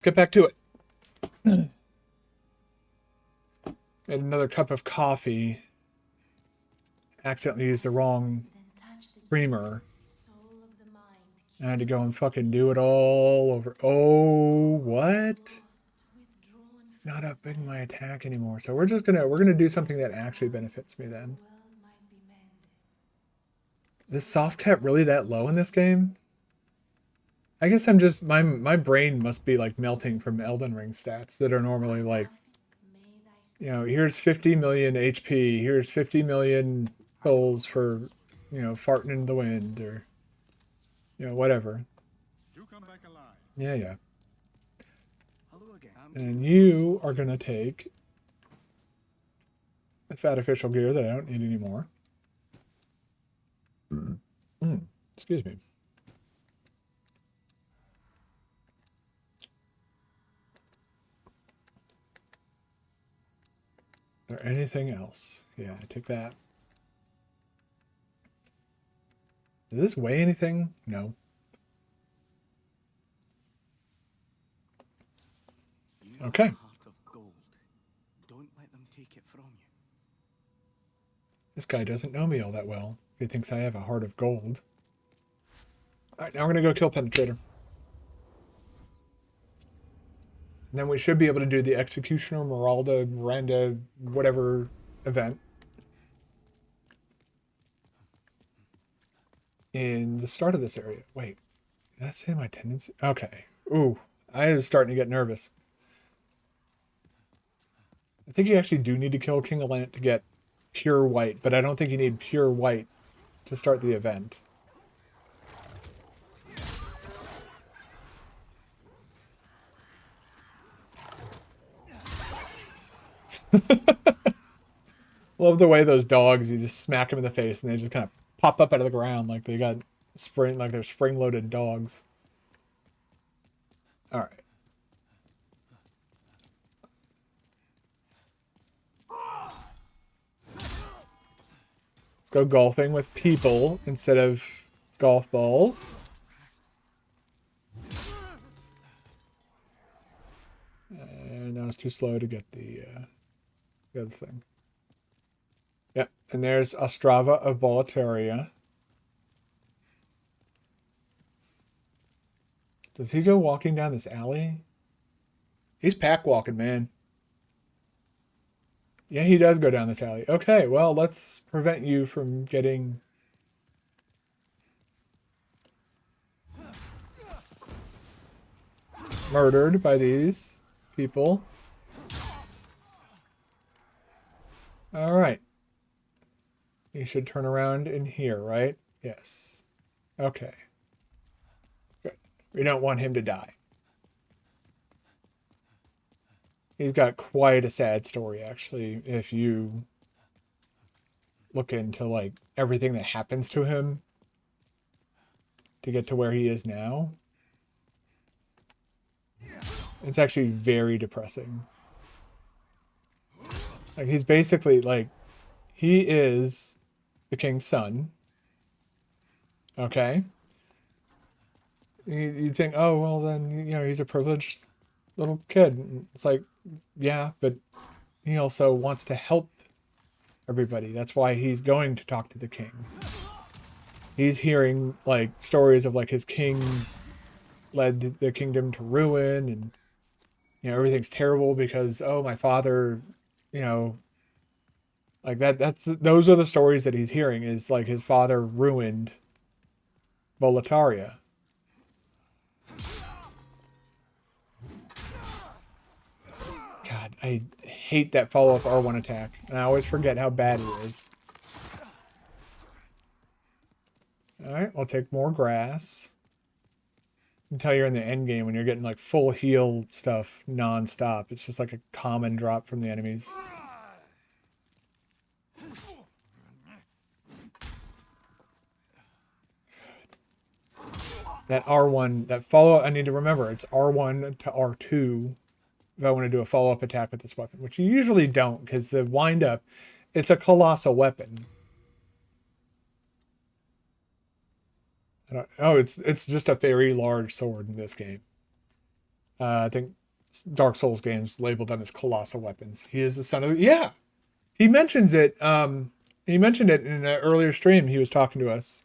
get back to it. Made another cup of coffee. Accidentally used the wrong creamer. I had to go and fucking do it all over. Oh, what? Not upping my attack anymore. So we're gonna do something that actually benefits me then. Is soft cap really that low in this game? I guess I'm just my brain must be like melting from Elden Ring stats that are normally like, you know, here's 50 million HP, here's 50 million souls for, you know, farting in the wind or, you know, whatever. Yeah, yeah. And you are gonna take the fat official gear that I don't need anymore. Excuse me. Is there anything else? Yeah, I take that. Does this weigh anything? No. Okay. This guy doesn't know me all that well. If he thinks I have a heart of gold. Alright, now we're gonna go kill Penetrator. And then we should be able to do the Executioner, Miranda, whatever event. In the start of this area. Wait, did I say my tendency? Okay. Ooh, I was starting to get nervous. I think you actually do need to kill King Allant to get pure white, but I don't think you need pure white to start the event. Love the way those dogs, you just smack them in the face and they just kind of pop up out of the ground like they got spring, like they're spring-loaded dogs. All right. Let's go golfing with people instead of golf balls. And that was too slow to get the other thing. Yep, and there's Ostrava of Boletaria. Does he go walking down this alley? He's pack walking, man. Yeah, he does go down this alley. Okay, well, let's prevent you from getting... murdered by these people. All right. You should turn around in here, right? Yes. Okay. Good. We don't want him to die. He's got quite a sad story, actually, if you look into, like, everything that happens to him to get to where he is now. It's actually very depressing. Like, he's basically, like, he is the king's son. Okay? You think, oh, well, then, you know, he's a privileged little kid. It's like, yeah, but he also wants to help everybody. That's why he's going to talk to the king. He's hearing, like, stories of, like, his king led the kingdom to ruin and, you know, everything's terrible because, oh, my father, you know, like those are the stories that he's hearing is, like, his father ruined Boletaria. God, I hate that follow-up R1 attack. And I always forget how bad it is. Alright, we'll take more grass. Until you're in the end game when you're getting like full heal stuff non-stop. It's just like a common drop from the enemies. That R1, that follow-up, I need to remember, it's R1 to R2 if I want to do a follow-up attack with this weapon, which you usually don't because the wind-up, it's a colossal weapon. Oh, it's just a very large sword in this game. I think Dark Souls games label them as colossal weapons. He is the son of, yeah. He mentions it. He mentioned it in an earlier stream. He was talking to us.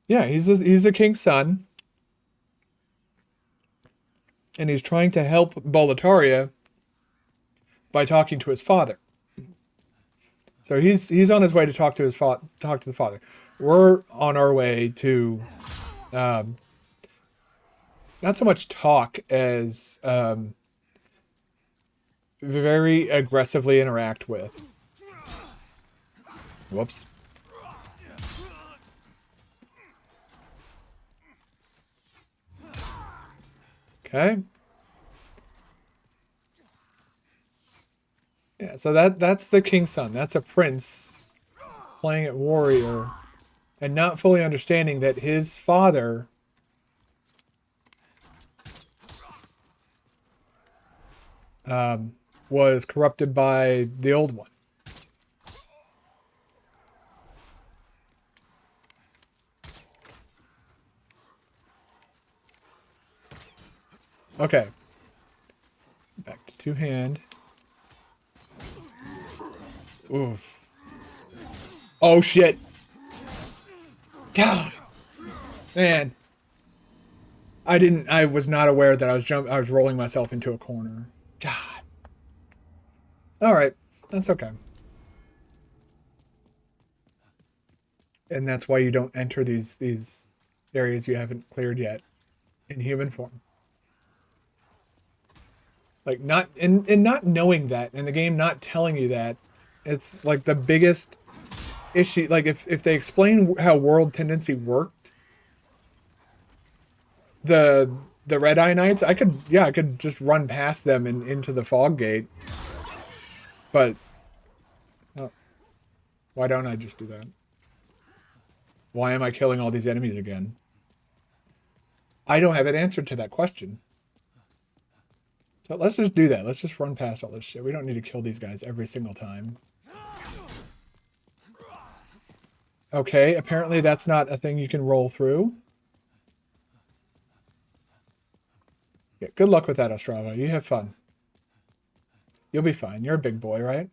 Yeah, he's the king's son, and he's trying to help Boletaria by talking to his father. So he's on his way to talk to talk to the father. We're on our way to not so much talk as very aggressively interact with. Whoops. Okay. Yeah, so that's the king's son. That's a prince playing at warrior and not fully understanding that his father was corrupted by the old one. Okay. Back to two-hand. Oof. Oh, shit. God. Man. I was not aware that I was rolling myself into a corner. God. All right. That's okay. And that's why you don't enter these areas you haven't cleared yet in human form. Like not not knowing that and the game not telling you that, it's like the biggest issue. Like if they explain how world tendency worked, the Red Eye Knights, I could just run past them and into the fog gate. But why don't I just do that? Why am I killing all these enemies again? I don't have an answer to that question. So let's just do that. Let's just run past all this shit. We don't need to kill these guys every single time. Okay, apparently that's not a thing you can roll through. Yeah, good luck with that, Ostrava. You have fun. You'll be fine. You're a big boy, right?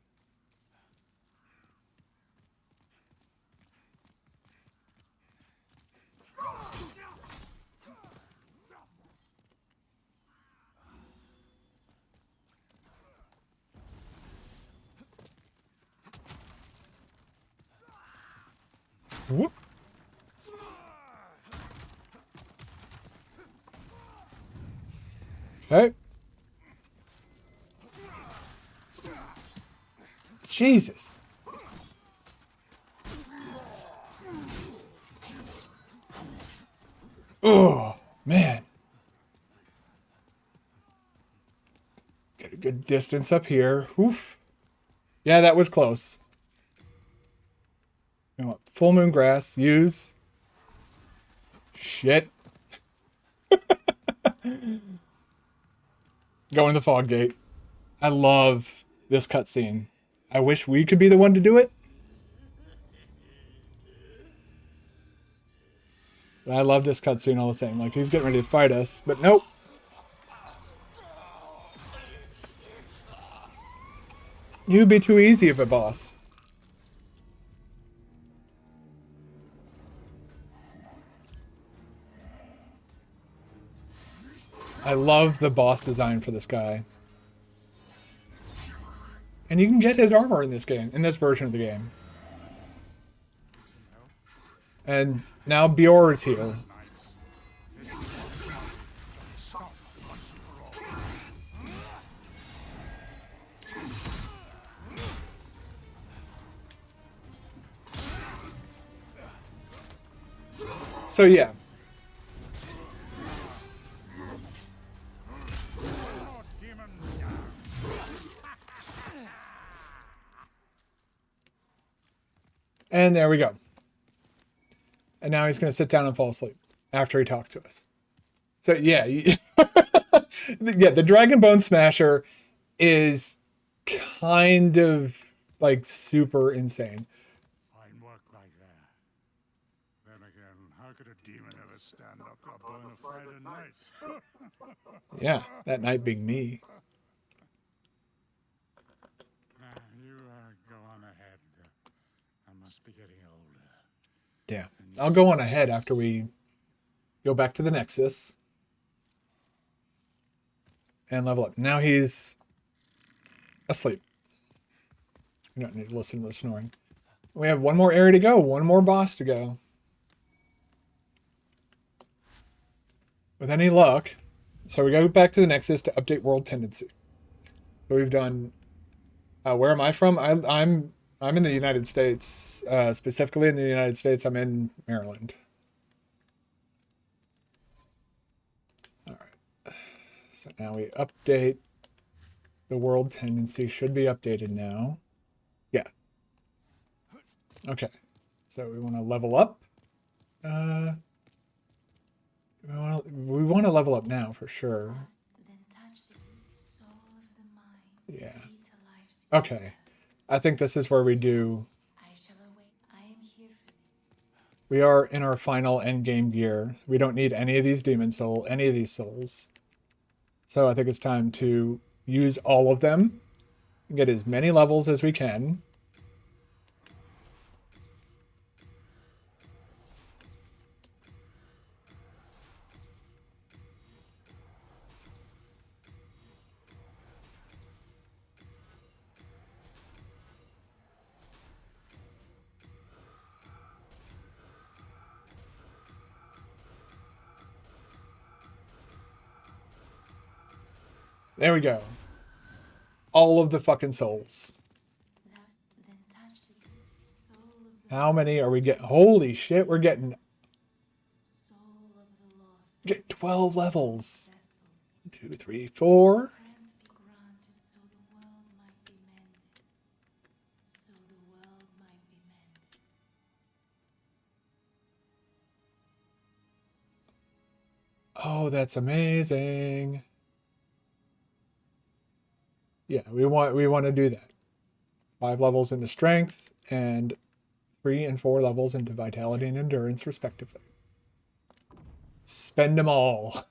Whoop. Okay. Jesus. Oh, man. Get a good distance up here. Oof. Yeah, that was close. You know what? Full moon grass. Use. Shit. Go in the fog gate. I love this cutscene. I wish we could be the one to do it. But I love this cutscene all the same. Like, he's getting ready to fight us, but nope. You'd be too easy of a boss. I love the boss design for this guy. And you can get his armor in this game, in this version of the game. And now Bjorn is here. So yeah. And there we go. And now he's going to sit down and fall asleep after he talks to us. So yeah, yeah, the Dragon Bone Smasher is kind of like super insane. Fine work right there. Then again, how could a demon ever stand up to a bona fide knight? Yeah, that night being me. You go on ahead. I must be getting older. Yeah. I'll go on ahead after we go back to the Nexus and level up. Now he's asleep. You don't need to listen to the snoring. We have one more area to go, one more boss to go. With any luck. So we go back to the Nexus to update world tendency. So we've done. Where am I from? I'm in the United States. Specifically in the United States, I'm in Maryland. All right. So now we update. The world tendency should be updated now. Yeah. Okay. So we want to level up. We want to level up now for sure. Yeah. Okay. I think this is where we do. We are in our final end game gear. We don't need any of these any of these souls. So I think it's time to use all of them and get as many levels as we can. There we go. All of the fucking souls. How many are we getting? Holy shit, we're getting... Get 12 levels. 1, 2, 3, 4. Oh, that's amazing. Yeah, we want to do that. 5 levels into strength and 3 and 4 levels into vitality and endurance, respectively. Spend them all.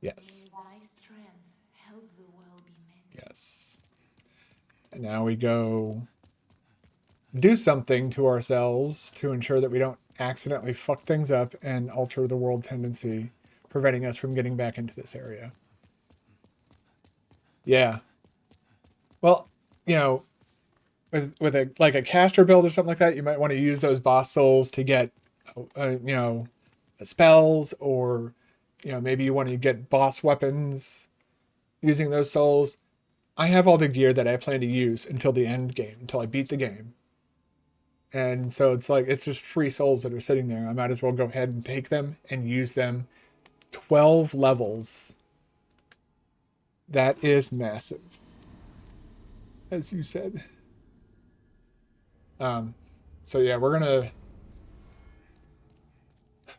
Yes. Yes. And now we go do something to ourselves to ensure that we don't accidentally fuck things up and alter the world tendency, preventing us from getting back into this area. Yeah. Well, you know, with a like a caster build or something like that, you might want to use those boss souls to get, you know, spells, or you know, maybe you want to get boss weapons using those souls. I have all the gear that I plan to use until the end game, until I beat the game. And so it's like, it's just free souls that are sitting there. I might as well go ahead and take them and use them. 12 levels. That is massive. As you said. So yeah, we're gonna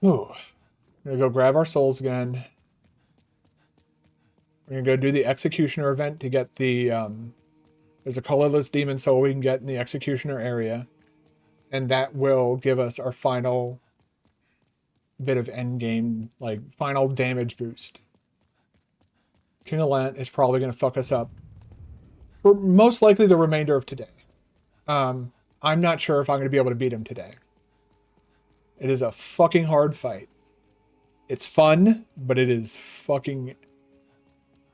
go grab our souls again. We're gonna go do the Executioner event to get the, there's a colorless demon soul we can get in the Executioner area. And that will give us our final bit of end game, like final damage boost. King of Lent is probably going to fuck us up for most likely the remainder of today. I'm not sure if I'm going to be able to beat him today. It is a fucking hard fight. It's fun, but it is fucking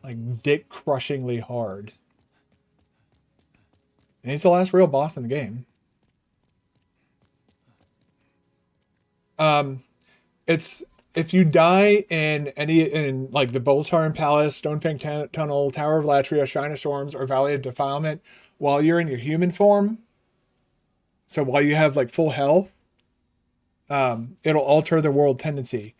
like dick crushingly hard. And he's the last real boss in the game. It's if you die in like the Boltaran Palace, Stonefang Tunnel, Tower of Latria, Shrine of Storms, or Valley of Defilement while you're in your human form, so while you have like full health, it'll alter the world tendency.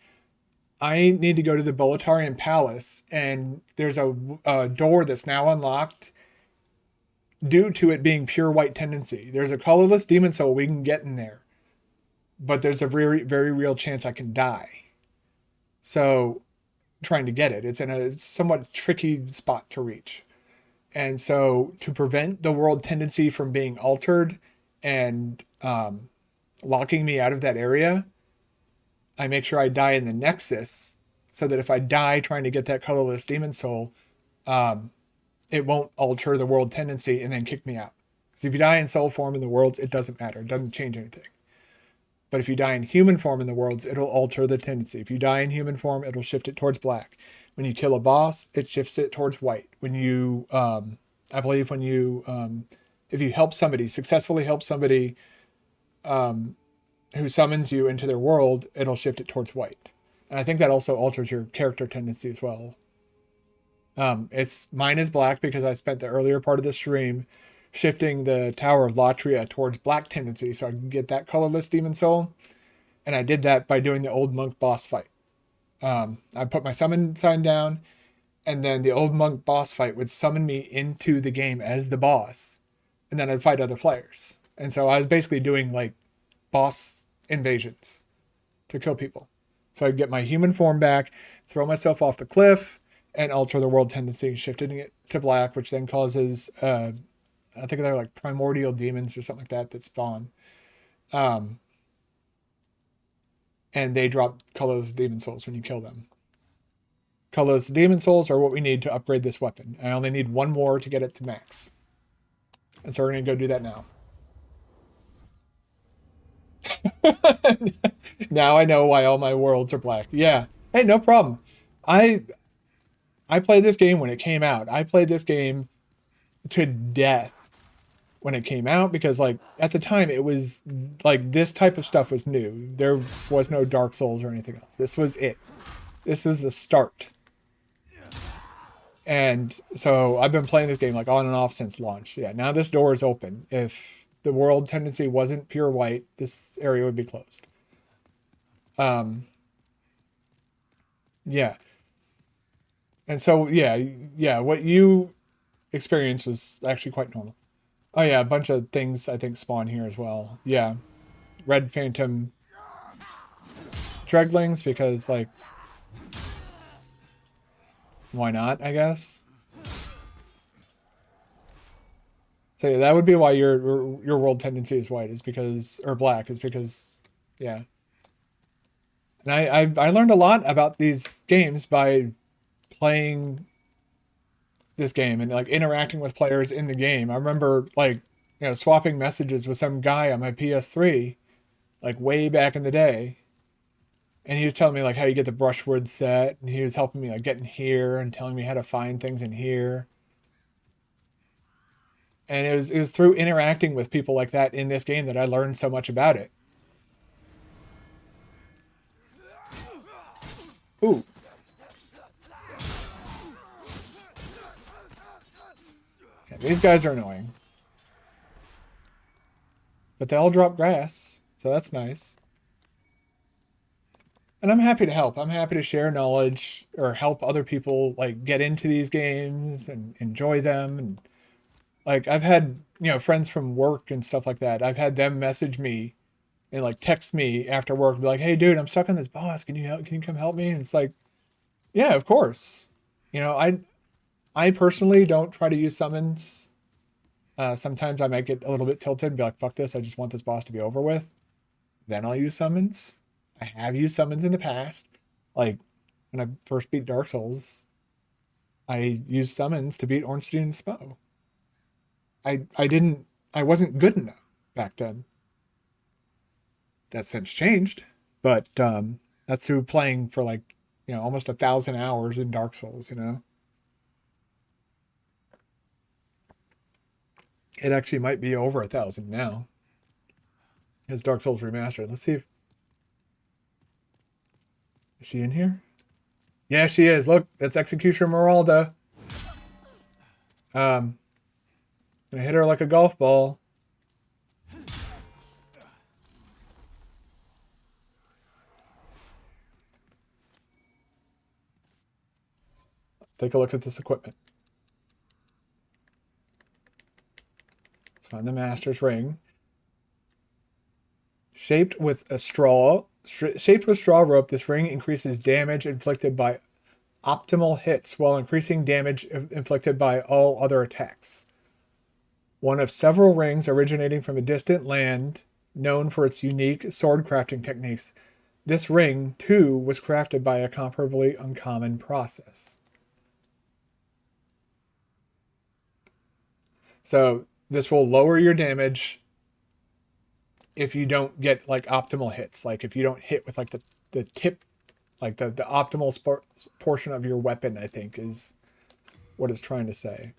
I need to go to the Boltarian Palace, and there's a door that's now unlocked due to it being pure white tendency. There's a colorless demon soul we can get in there, but there's a very, very real chance I can die. So, trying to get it, it's in a somewhat tricky spot to reach. And so, to prevent the world tendency from being altered and locking me out of that area, I make sure I die in the Nexus so that if I die trying to get that colorless demon soul, it won't alter the world tendency and then kick me out. Because if you die in soul form in the worlds, it doesn't matter. It doesn't change anything. But if you die in human form in the worlds, it'll alter the tendency. If you die in human form, it'll shift it towards black. When you kill a boss, it shifts it towards white. When you, I believe when you, if you help somebody, successfully help somebody who summons you into their world, it'll shift it towards white. And I think that also alters your character tendency as well. Mine is black because I spent the earlier part of the stream shifting the Tower of Latria towards black tendency so I can get that colorless demon soul. And I did that by doing the old monk boss fight. I put my summon sign down, and then the old monk boss fight would summon me into the game as the boss, and then I'd fight other players. And so I was basically doing like boss invasions to kill people. So I'd get my human form back, throw myself off the cliff, and alter the world tendency, shifting it to black, which then causes, I think they're like primordial demons or something like that spawn. And they drop colorless demon souls when you kill them. Colorless demon souls are what we need to upgrade this weapon. I only need one more to get it to max. And so we're going to go do that now. Now I know why all my worlds are black. Yeah. Hey, no problem. I played this game when it came out. I played this game to death when it came out because, like, at the time it was like this type of stuff was new. There was no Dark Souls or anything else. This was it. This was the start. And so I've been playing this game like on and off since launch. Yeah, now this door is open. If the world tendency wasn't pure white, this area would be closed. Yeah. And so, yeah, what you experienced was actually quite normal. Oh yeah, a bunch of things I think spawn here as well. Yeah. Red Phantom Dreglings because, like, why not, I guess? So yeah, that would be why your world tendency is white, is because, or black, is because, yeah. And I learned a lot about these games by playing this game and like interacting with players in the game. I remember, like, you know, swapping messages with some guy on my PS3 like way back in the day, and he was telling me like how you get the brushwood set, and he was helping me like get in here and telling me how to find things in here. And it was through interacting with people like that in this game that I learned so much about it. Ooh. Yeah, these guys are annoying. But they all drop grass, so that's nice. And I'm happy to help. I'm happy to share knowledge or help other people like get into these games and enjoy them. And like I've had, you know, friends from work and stuff like that. I've had them message me and like text me after work and be like, "Hey dude, I'm stuck on this boss. Can you come help me?" And it's like, yeah, of course. You know, I personally don't try to use summons. Sometimes I might get a little bit tilted and be like, fuck this, I just want this boss to be over with. Then I'll use summons. I have used summons in the past. Like, when I first beat Dark Souls, I used summons to beat Ornstein Spo. I wasn't good enough back then. That's since changed, but that's through playing for like, you know, almost 1,000 hours in Dark Souls, you know? It actually might be over 1,000 now. It's Dark Souls Remastered. Let's see if... Is she in here? Yeah, she is. Look, that's Executioner Meralda. Gonna hit her like a golf ball. Take a look at this equipment. Let's find the Master's Ring. Shaped with straw rope, this ring increases damage inflicted by optimal hits while increasing damage inflicted by all other attacks. One of several rings originating from a distant land known for its unique sword crafting techniques. this ring, too, was crafted by a comparably uncommon process. So this will lower your damage if you don't get like optimal hits. Like if you don't hit with like the tip, like the optimal portion of your weapon, I think is what it's trying to say.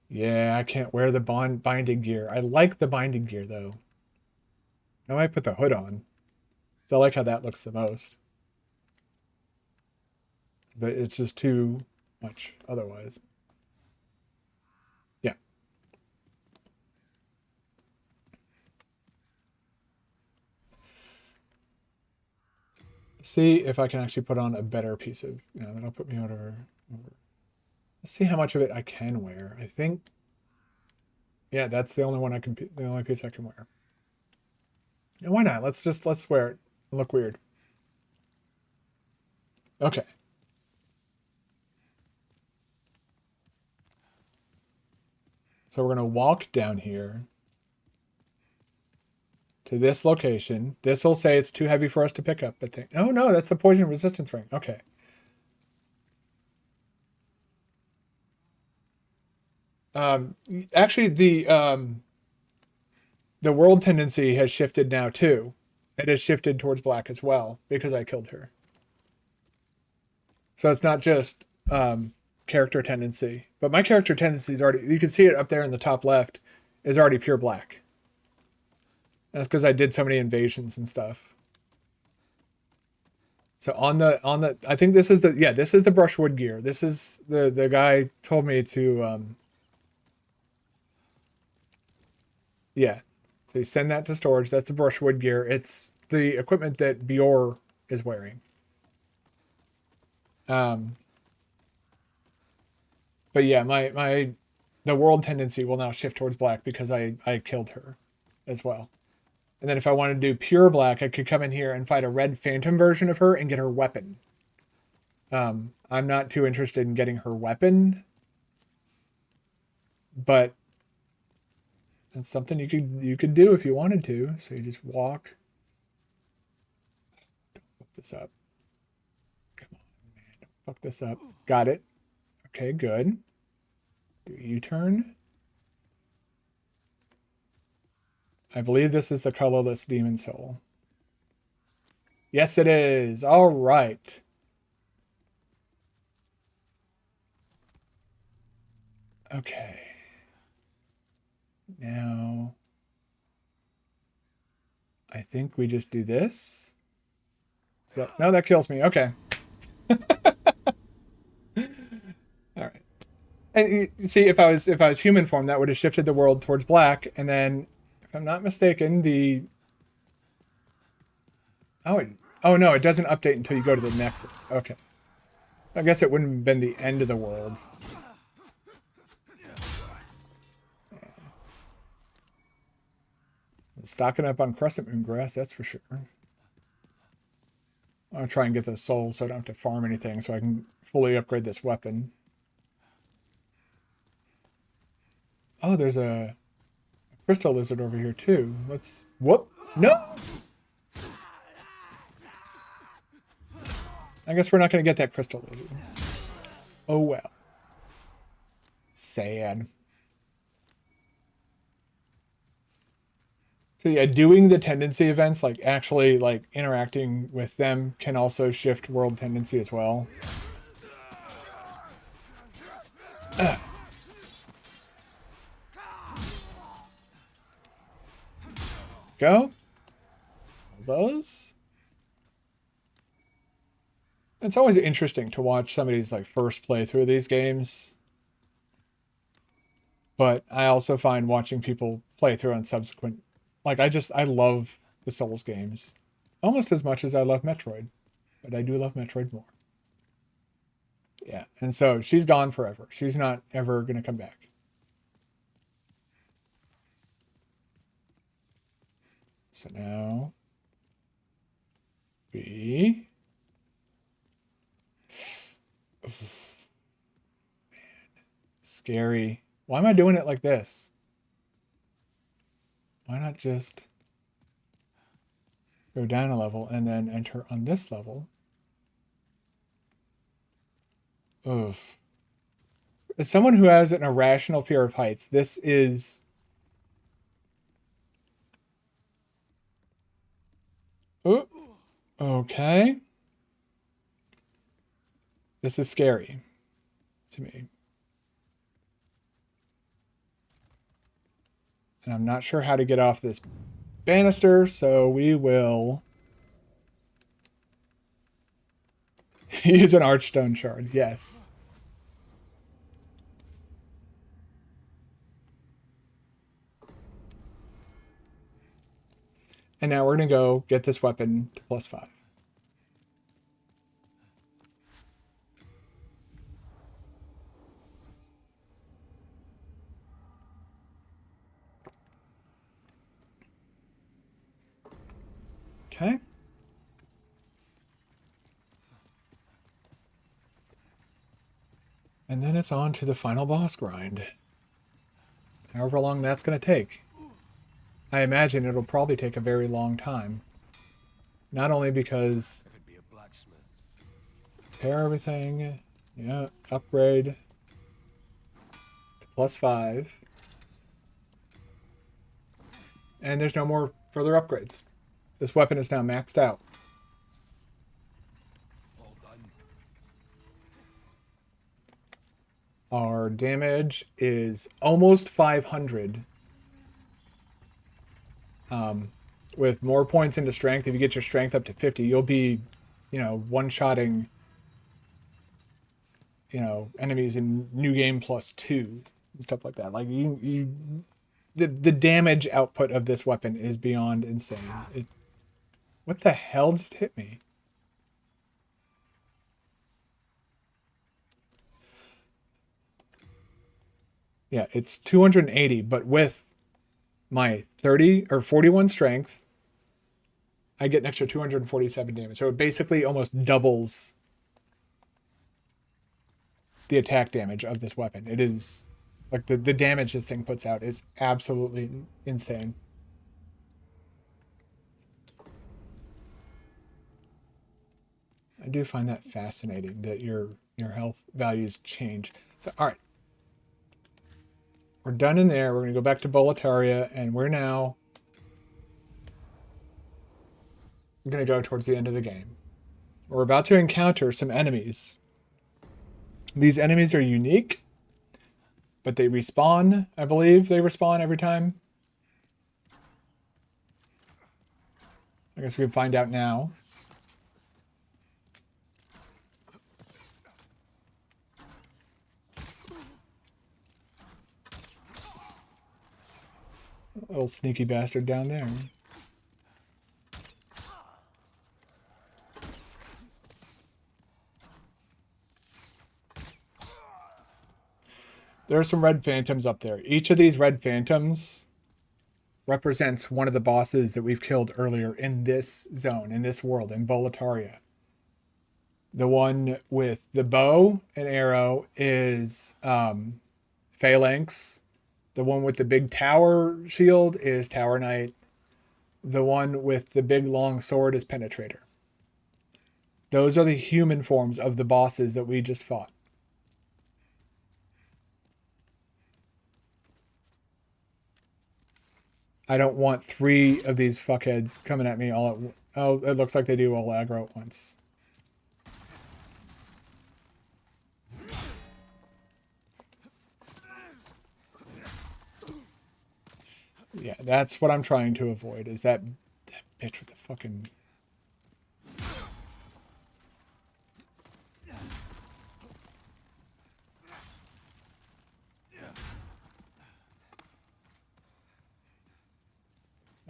Yeah, I can't wear the binding gear. I like the binding gear though. I might put the hood on. So I like how that looks the most. But it's just too much otherwise. Yeah. See if I can actually put on a better piece of, that'll put me over. Let's see how much of it I can wear. I think, yeah, that's the only one I can, the only piece I can wear. And why not? Let's wear it and look weird. Okay. So we're going to walk down here to this location. This will say it's too heavy for us to pick up. But oh no, that's the poison resistance ring. Okay. Actually, the world tendency has shifted now too. It has shifted towards black as well because I killed her. So it's not just character tendency, but my character tendency is already, you can see it up there in the top left, is already pure black. That's because I did so many invasions and stuff. So on the, I think this is this is the brushwood gear. This is the guy told me to, yeah. So you send that to storage. That's the brushwood gear. It's the equipment that Bior is wearing. But yeah, the world tendency will now shift towards black because I killed her as well. And then if I wanted to do pure black, I could come in here and fight a red phantom version of her and get her weapon. I'm not too interested in getting her weapon, but it's something you could do if you wanted to. So you just walk. Don't fuck this up. Come on, man. Don't fuck this up. Got it. Okay, good. Do U-turn. I believe this is the colorless demon soul. Yes, it is. All right. Okay. Now, I think we just do this. No, that kills me. Okay. All right. And you see, if I was human form, that would have shifted the world towards black, and then, if I'm not mistaken, oh no, it doesn't update until you go to the Nexus. Okay. I guess it wouldn't have been the end of the world. Stocking up on Crescent Moon grass, that's for sure. I'll try and get those souls so I don't have to farm anything so I can fully upgrade this weapon. Oh, there's a crystal lizard over here too. Let's... Whoop! No! I guess we're not going to get that crystal lizard. Oh well. Sad. So yeah, doing the tendency events, like actually like interacting with them, can also shift world tendency as well. Go. Those. It's always interesting to watch somebody's like first playthrough of these games. But I also find watching people play through on subsequent, like I love the Souls games almost as much as I love Metroid, but I do love Metroid more. Yeah, and so she's gone forever. She's not ever gonna come back. So now we man, scary. Why am I doing it like this? Why not just go down a level, and then enter on this level. Oof. As someone who has an irrational fear of heights, this is... Ooh. Okay. This is scary to me. And I'm not sure how to get off this banister, so we will use an Archstone Shard. Yes. And now we're going to go get this weapon to +5. Okay. And then it's on to the final boss grind. However long that's going to take. I imagine it'll probably take a very long time. Not only because... I could be a blacksmith. Repair everything. Yeah, upgrade to +5. And there's no more further upgrades. This weapon is now maxed out. All done. Our damage is almost 500. With more points into strength, if you get your strength up to 50, you'll be, you know, one-shotting, you know, enemies in New Game +2 and stuff like that. Like the damage output of this weapon is beyond insane. What the hell just hit me? Yeah, it's 280, but with my 30 or 41 strength, I get an extra 247 damage. So it basically almost doubles the attack damage of this weapon. It is like the damage this thing puts out is absolutely insane. I do find that fascinating that your health values change. So all right. We're done in there. We're going to go back to Boletaria, and we're now going to go towards the end of the game. We're about to encounter some enemies. These enemies are unique, but they respawn. I believe they respawn every time. I guess we can find out now. Little sneaky bastard down there. There are some red phantoms up there. Each of these red phantoms represents one of the bosses that we've killed earlier in this zone, in this world, in Boletaria. The one with the bow and arrow is Phalanx. The one with the big tower shield is Tower Knight. The one with the big long sword is Penetrator. Those are the human forms of the bosses that we just fought. I don't want 3 of these fuckheads coming at me all at once. Oh, it looks like they do all aggro at once. Yeah, that's what I'm trying to avoid, is that bitch with the fucking...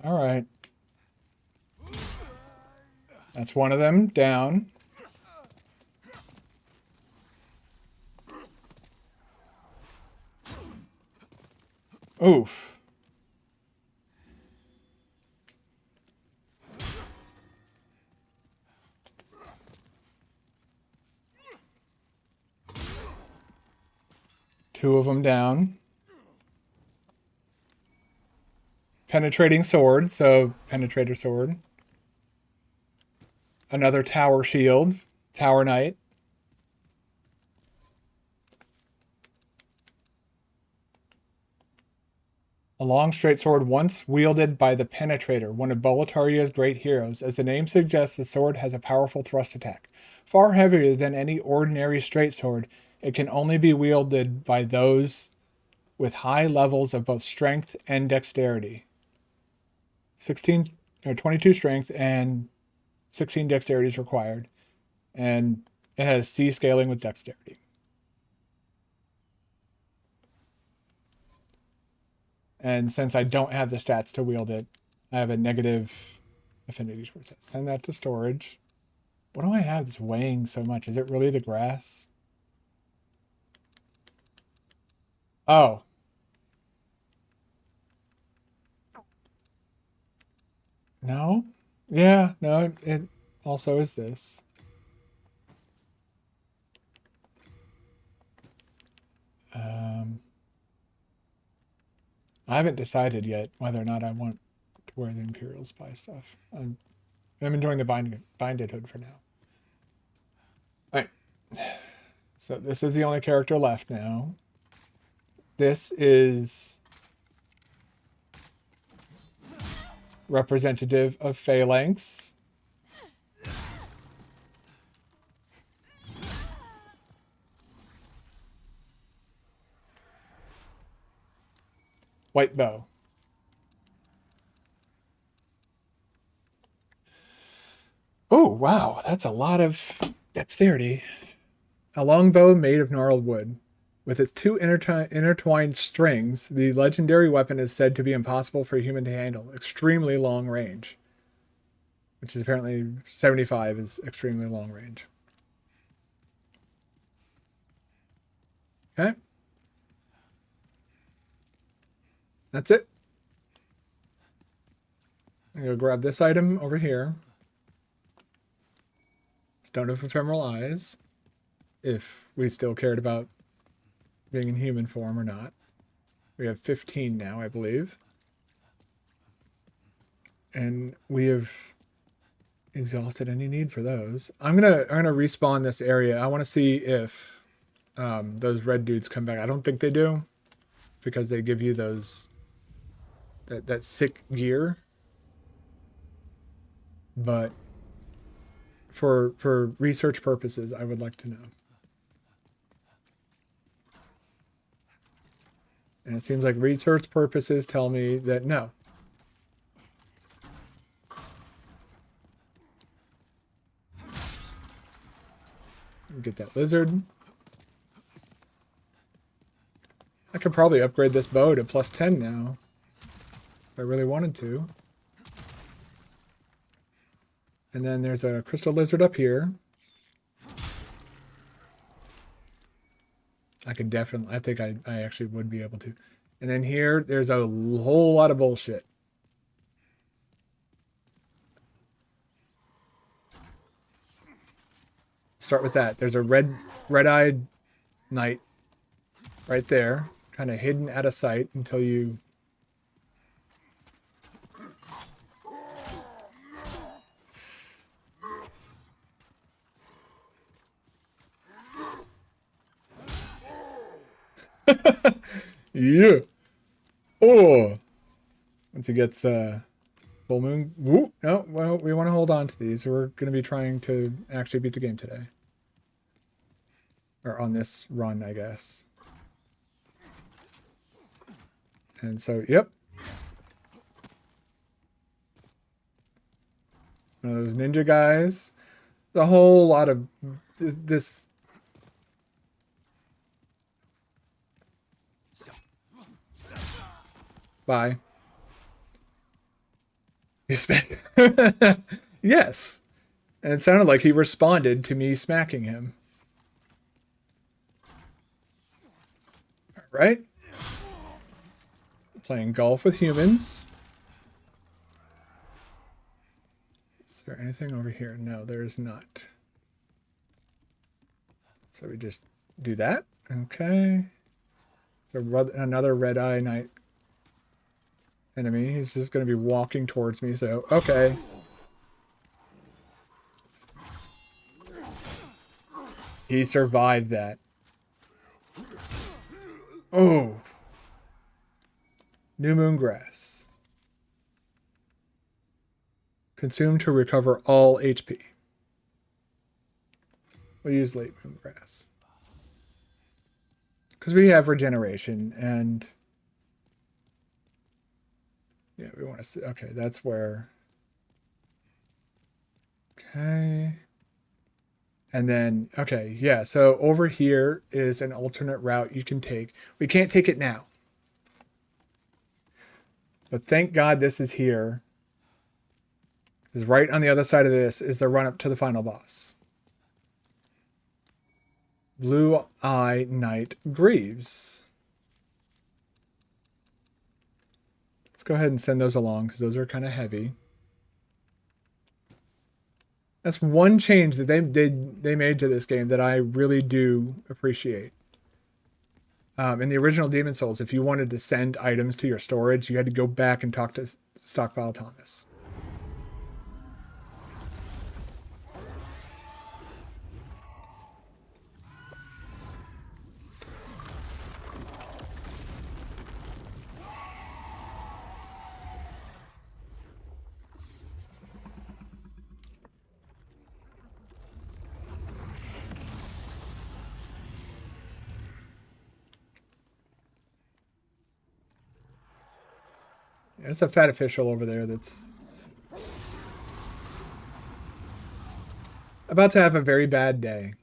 All right. That's one of them down. Oof. Two of them down. Penetrating sword, so Penetrator sword. Another tower shield. Tower Knight. A long straight sword once wielded by the Penetrator, one of Boletaria's great heroes. As the name suggests, the sword has a powerful thrust attack. Far heavier than any ordinary straight sword, it can only be wielded by those with high levels of both strength and dexterity. 16 or 22 strength and 16 dexterity is required. And it has C scaling with dexterity. And since I don't have the stats to wield it, I have a negative affinity towards it. Send that to storage. What do I have that's weighing so much? Is it really the grass? Oh. No? Yeah, no, it also is this. I haven't decided yet whether or not I want to wear the Imperial Spy stuff. I'm enjoying the binded hood for now. Alright. So this is the only character left now. This is representative of Phalanx. White bow. Oh, wow. That's a lot of dexterity. A long bow made of gnarled wood. With its two intertwined strings, the legendary weapon is said to be impossible for a human to handle. Extremely long range. Which is apparently 75 is extremely long range. Okay. That's it. I'm going to grab this item over here. Stone of Ephemeral Eyes. If we still cared about being in human form or not. We have 15 now, I believe. And we have exhausted any need for those. I'm gonna respawn this area. I want to see if those red dudes come back. I don't think they do, because they give you those that sick gear. But for research purposes, I would like to know. And it seems like research purposes tell me that no. Get that lizard. I could probably upgrade this bow to plus 10 now, if I really wanted to. And then there's a crystal lizard up here. I could definitely, I think I actually would be able to. And then here, there's a whole lot of bullshit. Start with that. There's a red-eyed knight right there, kind of hidden out of sight until you... Yeah. Oh. Once he gets full moon. Woo. No, well, we want to hold on to these. We're going to be trying to actually beat the game today. Or on this run, I guess. And so, yep. One of those ninja guys. A whole lot of this. Bye. You smack. Yes. And it sounded like he responded to me smacking him. All right. Playing golf with humans. Is there anything over here? No, there is not. So we just do that. Okay. So another red-eye knight enemy. He's just going to be walking towards me, so okay. He survived that. Oh. New moon grass. Consume to recover all HP. We'll use late moon grass. Because we have regeneration and... Yeah, we want to see... Okay, that's where... Okay. And then, okay, yeah, so over here is an alternate route you can take. We can't take it now. But thank God this is here. Because right on the other side of this is the run up to the final boss. Blue Eye Knight Greaves. Let's go ahead and send those along because those are kind of heavy. That's one change that they made to this game that I really do appreciate. In the original Demon Souls, if you wanted to send items to your storage, you had to go back and talk to Stockpile Thomas. There's a fat official over there that's about to have a very bad day.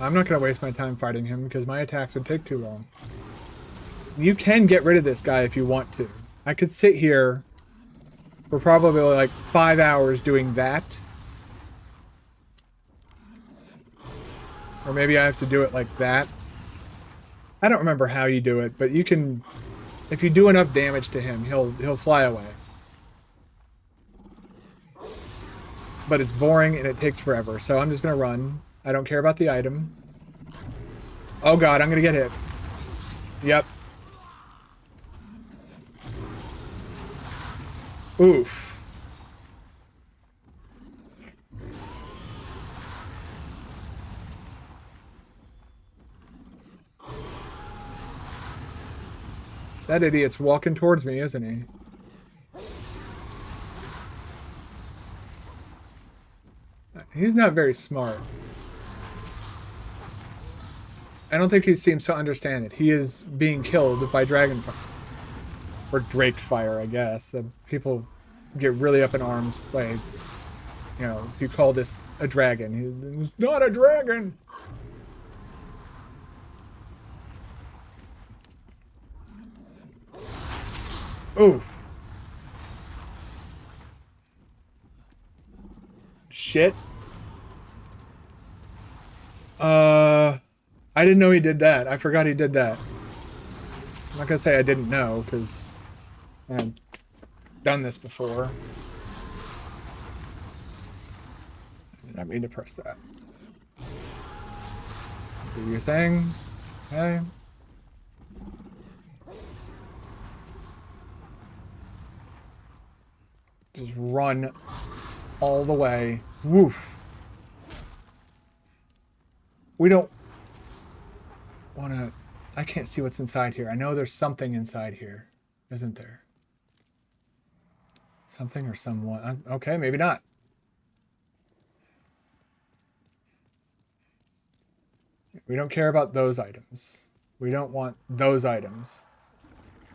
I'm not going to waste my time fighting him because my attacks would take too long. You can get rid of this guy if you want to. I could sit here for probably like 5 hours doing that. Or maybe I have to do it like that. I don't remember how you do it, but you can... If you do enough damage to him, he'll fly away. But it's boring and it takes forever, so I'm just going to run. I don't care about the item. Oh god, I'm going to get hit. Yep. Oof. That idiot's walking towards me, isn't he? He's not very smart. I don't think he seems to understand it. He is being killed by Dragonfire. Or Drakefire, I guess. People get really up in arms by, you know, if you call this a dragon. He's not a dragon! Oof. Shit. I didn't know he did that. I forgot he did that. I'm not gonna say I didn't know, because I've done this before. I did not mean to press that. Do your thing. Okay. Just run all the way. Woof. We don't want to... I can't see what's inside here. I know there's something inside here, isn't there? Something or someone. Okay, maybe not. We don't care about those items. We don't want those items.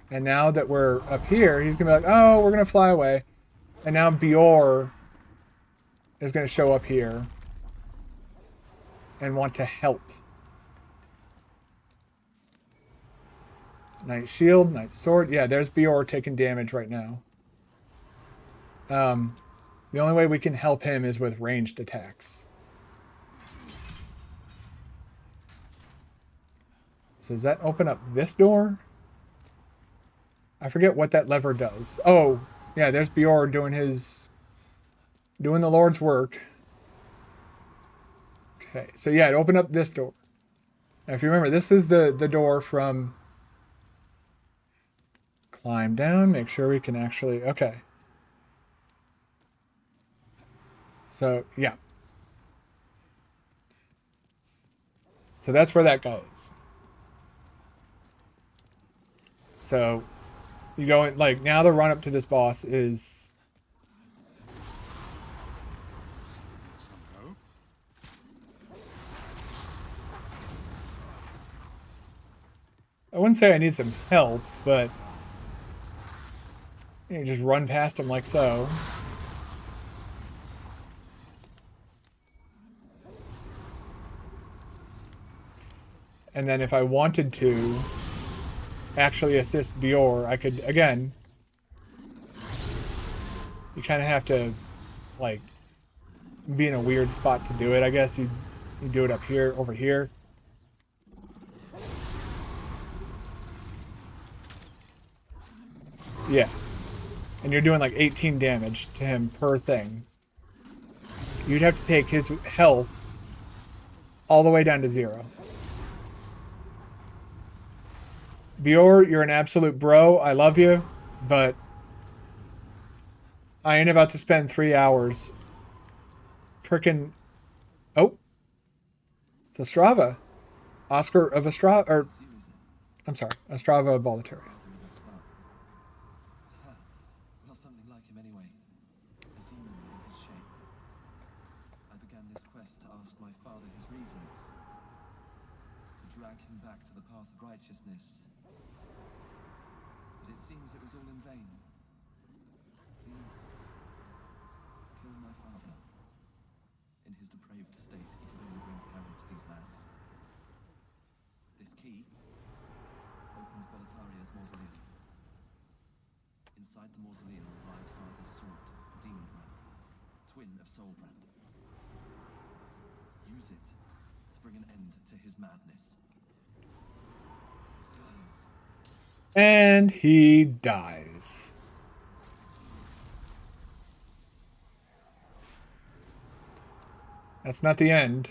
And now that we're up here, he's going to be like, oh, we're going to fly away. And now Bior is going to show up here and want to help. Knight Shield, Knight Sword. Yeah, there's Bior taking damage right now. The only way we can help him is with ranged attacks. So does that open up this door? I forget what that lever does. Oh, yeah, there's Bior doing the Lord's work. Okay, so yeah, it opened up this door. Now, if you remember, this is the door from climb down, make sure we can actually... Okay. So, yeah. So that's where that goes. So, you go in, like, now the run up to this boss is... Some hope? I wouldn't say I need some help, but... You just run past him like so. And then if I wanted to actually assist Bior, I could, again, you kind of have to, like, be in a weird spot to do it. I guess you do it up here, over here. Yeah. And you're doing like 18 damage to him per thing. You'd have to take his health all the way down to 0. Bior, you're an absolute bro. I love you, but I ain't about to spend 3 hours frickin'... Oh. It's Ostrava. Oscar of Ostrava, or... I'm sorry, Ostrava of Boletaria. Well, something like him anyway. A demon in his shape. I began this quest to ask my father his reasons. To drag him back to the path of righteousness. But it seems it was all in vain. Please, kill my father. In his depraved state, he could only bring peril to these lands. This key opens Boletaria's mausoleum. Inside the mausoleum lies Father's sword, Demon Brand, twin of Soul Brand. Use it to bring an end to his madness. And he dies. That's not the end.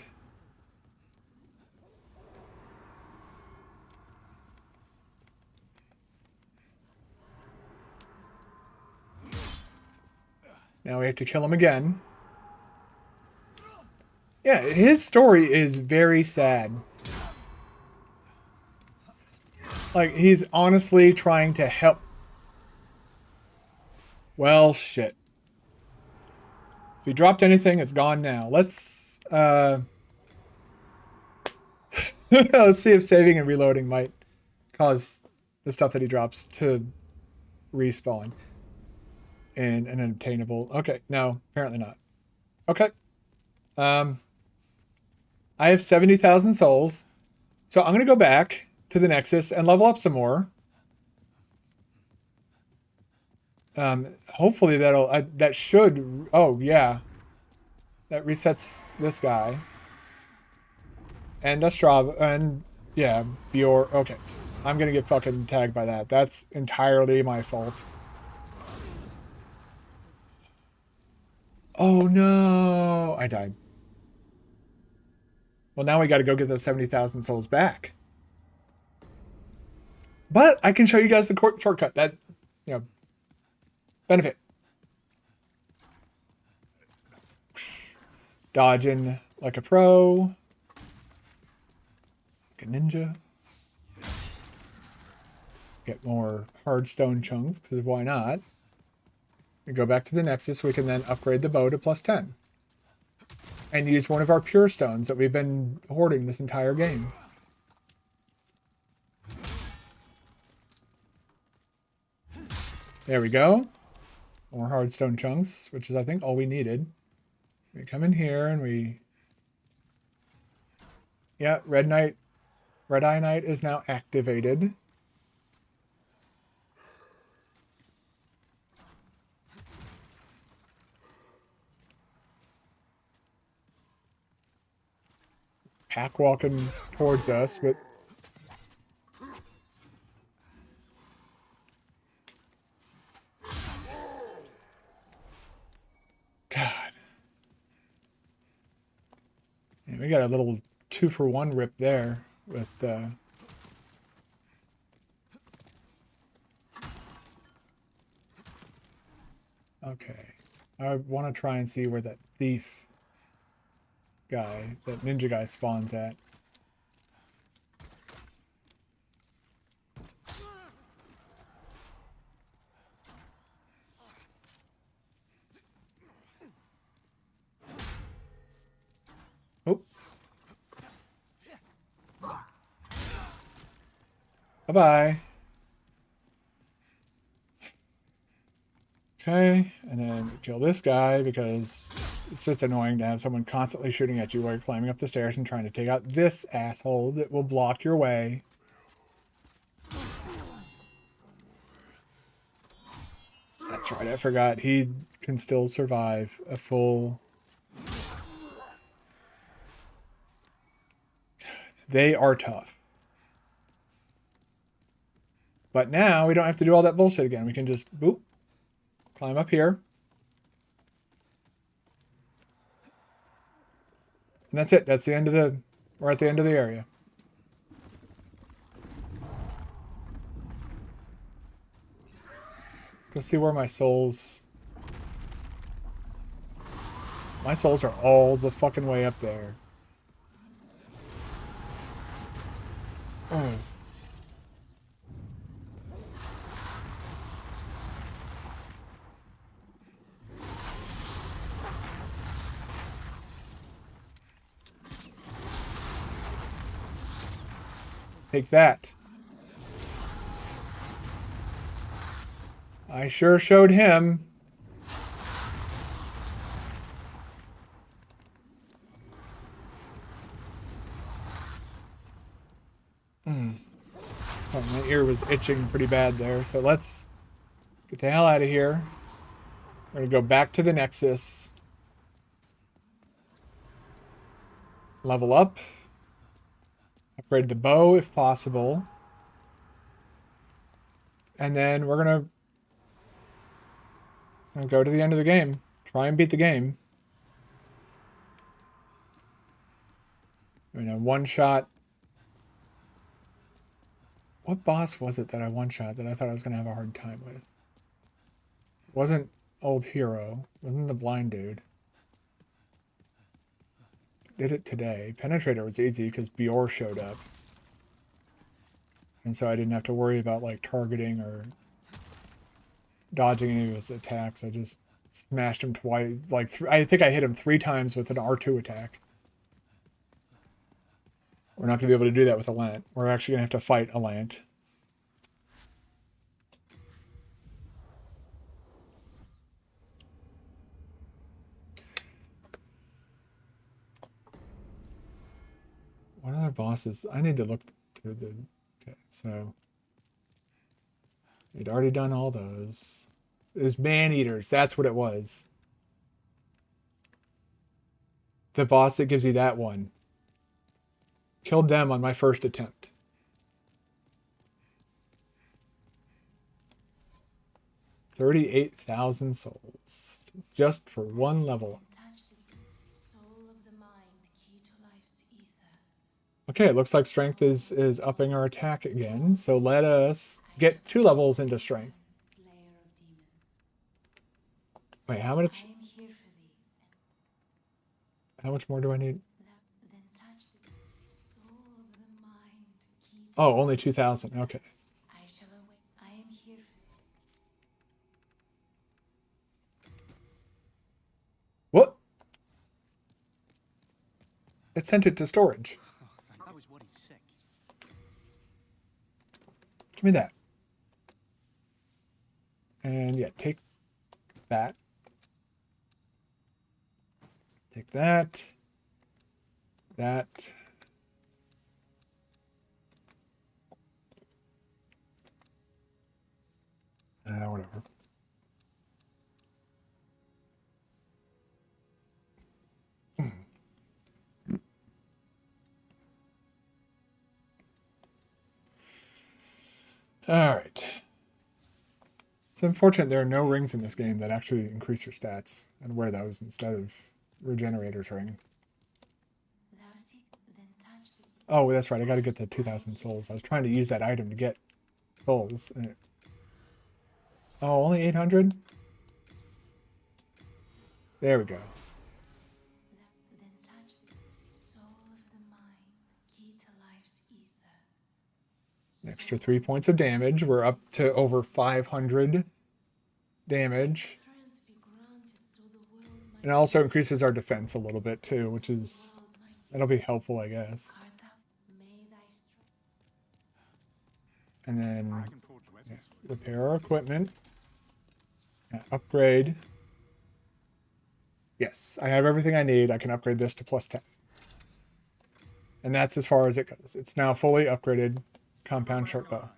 Now we have to kill him again. Yeah, his story is very sad. Like, he's honestly trying to help. Well, shit. If he dropped anything, it's gone now. Let's, let's see if saving and reloading might cause the stuff that he drops to respawn in an obtainable... Okay, no, apparently not. Okay. I have 70,000 souls, so I'm going to go back to the Nexus and level up some more. Hopefully that should... Oh, yeah. That resets this guy. And Ostrava, and yeah, Bior. Okay. I'm going to get fucking tagged by that. That's entirely my fault. Oh no, I died. Well, now we got to go get those 70,000 souls back. But I can show you guys the shortcut. That, you know, benefit. Dodging like a pro. Like a ninja. Let's get more hard stone chunks, because why not? We go back to the Nexus, we can then upgrade the bow to +10. And use one of our pure stones that we've been hoarding this entire game. There we go. More hard stone chunks, which is, I think, all we needed. We come in here and we... Yeah, Red Eye Knight is now activated. Pack walking towards us, but... God. Yeah, we got a little 2-for-1 rip there with Okay. I want to try and see where that thief guy, that ninja guy spawns at. Oh. Bye-bye. Okay, and then kill this guy because it's just annoying to have someone constantly shooting at you while you're climbing up the stairs and trying to take out this asshole that will block your way. That's right, I forgot. He can still survive a full... They are tough. But now we don't have to do all that bullshit again. We can just, boop, climb up here. And that's it. That's the end of the... We're at the end of the area. Let's go see where my souls... My souls are all the fucking way up there. Oh. Take that. I sure showed him. Oh, my ear was itching pretty bad there. So let's get the hell out of here. We're going to go back to the Nexus. Level up. Upgrade the bow if possible. And then we're going to go to the end of the game. Try and beat the game. One shot. What boss was it that I one-shot that I thought I was going to have a hard time with? It wasn't Old Hero. It wasn't the blind dude. Did it today. Penetrator was easy because Bior showed up. And so I didn't have to worry about like targeting or dodging any of his attacks. I just smashed him twice. Like I think I hit him 3 times with an R2 attack. We're not going to be able to do that with Allant. We're actually going to have to fight Allant. What other bosses? I need to look through the... Okay, so... We'd already done all those. It was Man-Eaters. That's what it was. The boss that gives you that one. Killed them on my first attempt. $38,000 souls. Just for one level. Okay, it looks like strength is upping our attack again. So let us get 2 levels into strength. Wait, how much more do I need? Oh, only 2,000. Okay. What? It sent it to storage. Give me that. And yeah, take that. Take that. That. Whatever. All right. It's unfortunate there are no rings in this game that actually increase your stats, and wear those instead of Regenerator's ring. Oh, that's right. I got to get the 2,000 souls. I was trying to use that item to get souls. Oh, only 800? There we go. Then touch the soul of the mind, key to life's ether. An extra 3 points of damage. We're up to over 500 damage. Strength be granted so the world might And it also increases our defense a little bit too, which is, that'll be helpful, I guess. art thou. May thy strength. And then I can forge weapons. repair our equipment. Upgrade. Yes, I have everything I need. I can upgrade this to +10. And that's as far as it goes. It's now fully upgraded compound short bow.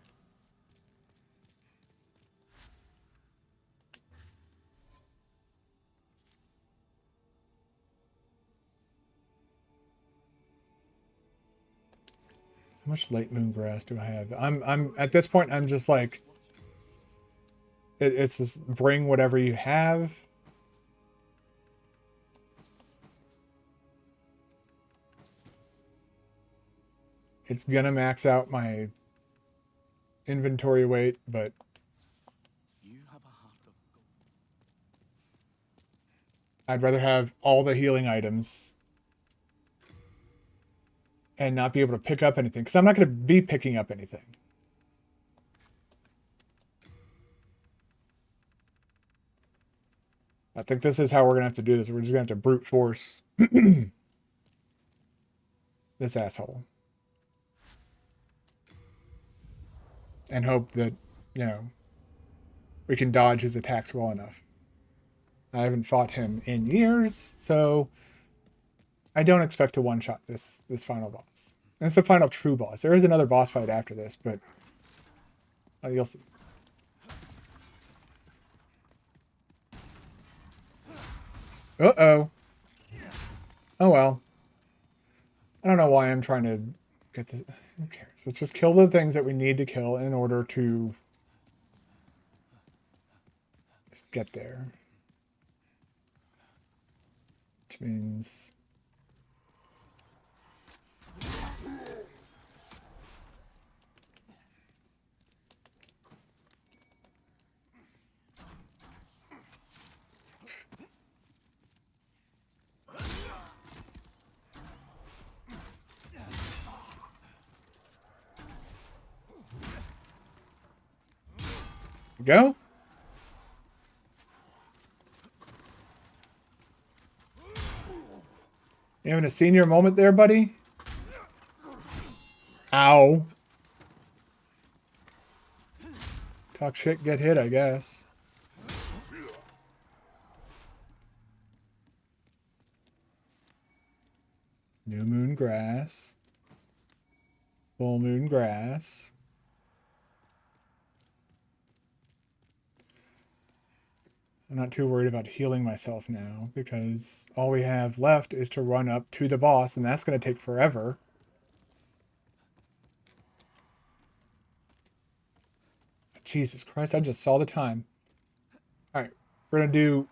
How much late moon grass do I have? I'm at this point I'm just like it's just bring whatever you have. It's gonna max out my inventory weight, but You have a heart of gold. I'd rather have all the healing items and not be able to pick up anything, because I'm not going to be picking up anything. I think this is how we're going to have to do this. We're just going to have to brute force this asshole. And hope that, you know, we can dodge his attacks well enough. I haven't fought him in years, so I don't expect to one-shot this final boss. And it's the final true boss. There is another boss fight after this, but you'll see. Uh-oh. Oh well. I don't know why I'm trying to get this. Who cares? Let's just kill the things that we need to kill in order to just get there. Which means go. You having a senior moment there, buddy? Ow. Talk shit, get hit, I guess. New moon grass. Full moon grass. I'm not too worried about healing myself now, because all we have left is to run up to the boss, and that's going to take forever. Jesus Christ, I just saw the time. Alright, we're going to do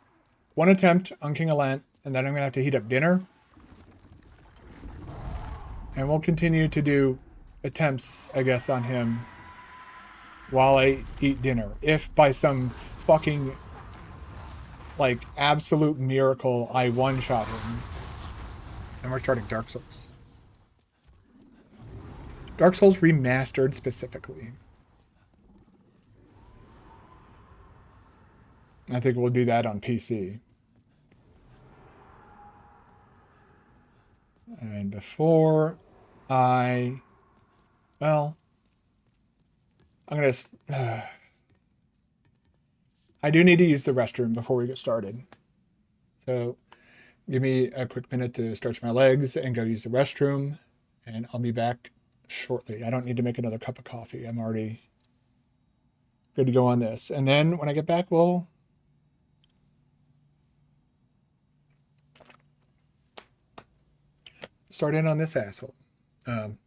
one attempt on King Allant, and then I'm going to have to heat up dinner. And we'll continue to do attempts, I guess, on him while I eat dinner. If by some fucking, like, absolute miracle I one-shot him. And we're starting Dark Souls. Dark Souls Remastered specifically. I think we'll do that on PC. And before I... Well... I'm going to... I do need to use the restroom before we get started. So give me a quick minute to stretch my legs and go use the restroom. And I'll be back shortly. I don't need to make another cup of coffee. I'm already good to go on this. And then when I get back, we'll... start in on this asshole. I'm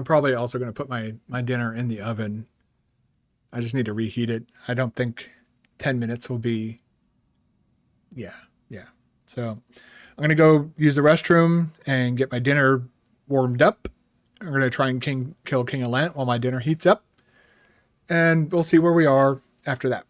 probably also going to put my dinner in the oven. I just need to reheat it. I don't think 10 minutes will be... Yeah. So I'm going to go use the restroom and get my dinner warmed up. I'm going to try and kill King Allant while my dinner heats up. And we'll see where we are after that.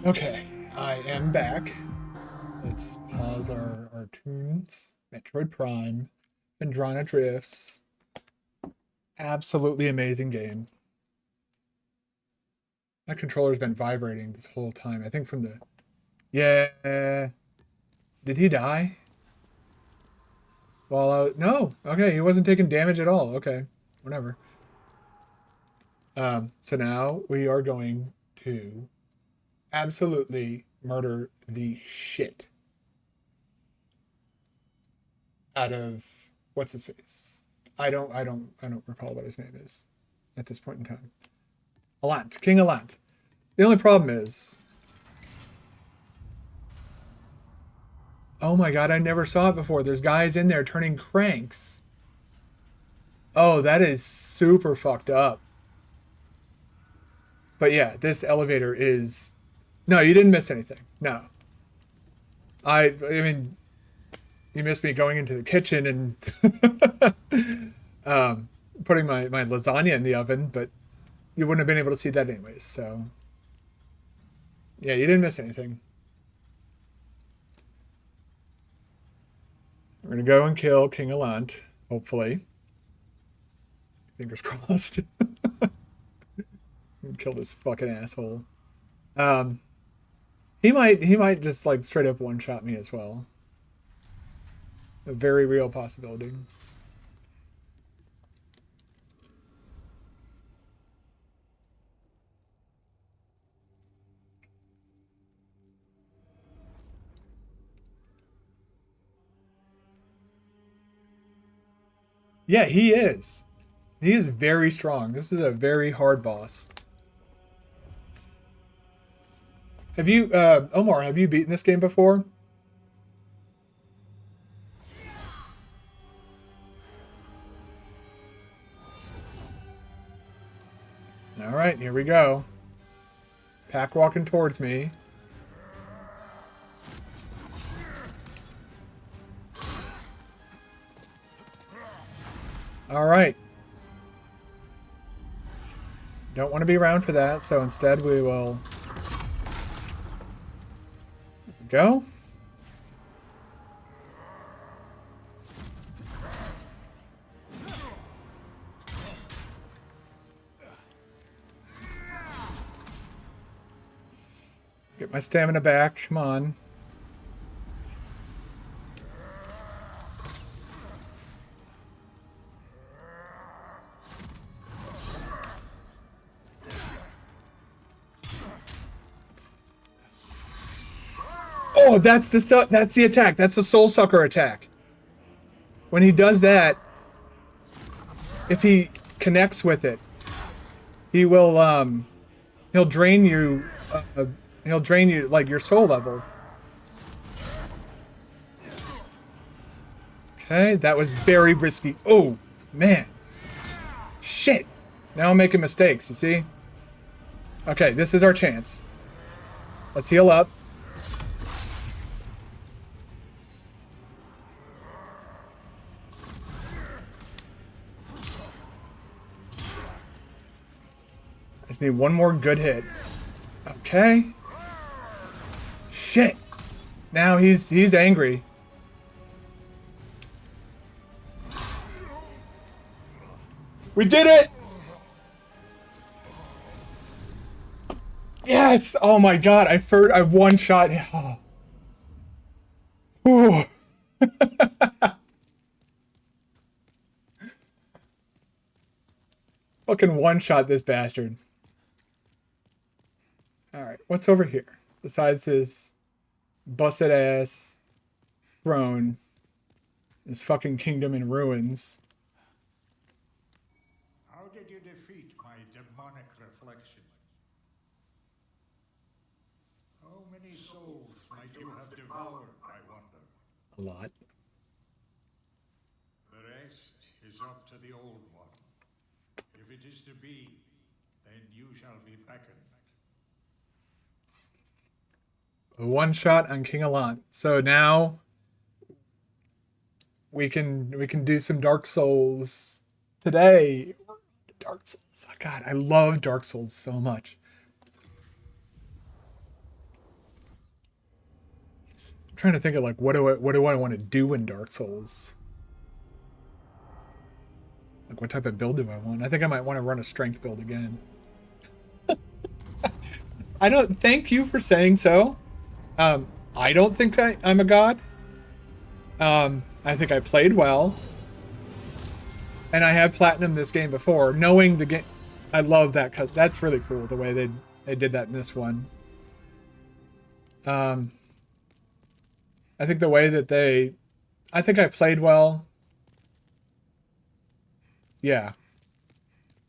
Okay, I am back. Let's pause our tunes. Metroid Prime, Phendrana Drifts. Absolutely amazing game. My controller's been vibrating this whole time. I think from the... Yeah. Did he die? Well, no. Okay, he wasn't taking damage at all. Okay, whatever. So now we are going to absolutely murder the shit out of what's his face. I don't recall what his name is at this point in time. Allant, King Allant. The only problem is, oh my god, I never saw it before. There's guys in there turning cranks. Oh, that is super fucked up. But yeah, this elevator is... No, you didn't miss anything. No. I mean, you missed me going into the kitchen and putting my lasagna in the oven, but you wouldn't have been able to see that anyways, so... Yeah, you didn't miss anything. We're gonna go and kill King Allant, hopefully. Fingers crossed. Kill this fucking asshole. He might just like straight up one-shot me as well. A very real possibility. Yeah, he is. He is very strong. This is a very hard boss. Have you, Omar, have you beaten this game before? All right, here we go. Pack walking towards me. All right. Don't want to be around for that, so instead we will go. Get my stamina back. Come on. Oh, that's the attack. That's the Soul Sucker attack. When he does that, if he connects with it, he will he'll drain you like your soul level. Okay, that was very risky. Oh, man. Shit. Now I'm making mistakes, you see? Okay, this is our chance. Let's heal up. I just need one more good hit. Okay. Shit. Now he's angry. We did it! Yes! Oh my god, I one shot. Oh. Ooh. Fucking one shot this bastard. Alright, what's over here? Besides his busted ass throne. His fucking kingdom in ruins. How did you defeat my demonic reflection? How many souls might you have devoured, I wonder? A lot. The rest is up to the old one. If it is to be, then you shall be beckoned. A one shot on King Allant. So now we can do some Dark Souls today. Dark Souls. Oh God, I love Dark Souls so much. trying to think of like what do I want to do in Dark Souls? Like what type of build do I want? I think I might want to run a strength build again. I don't thank you for saying so. I don't think I'm a god. I think I played well. And I have platinum this game before, knowing the game. I love that cut. That's really cool the way they did that in this one. I think the way that I think I played well. Yeah.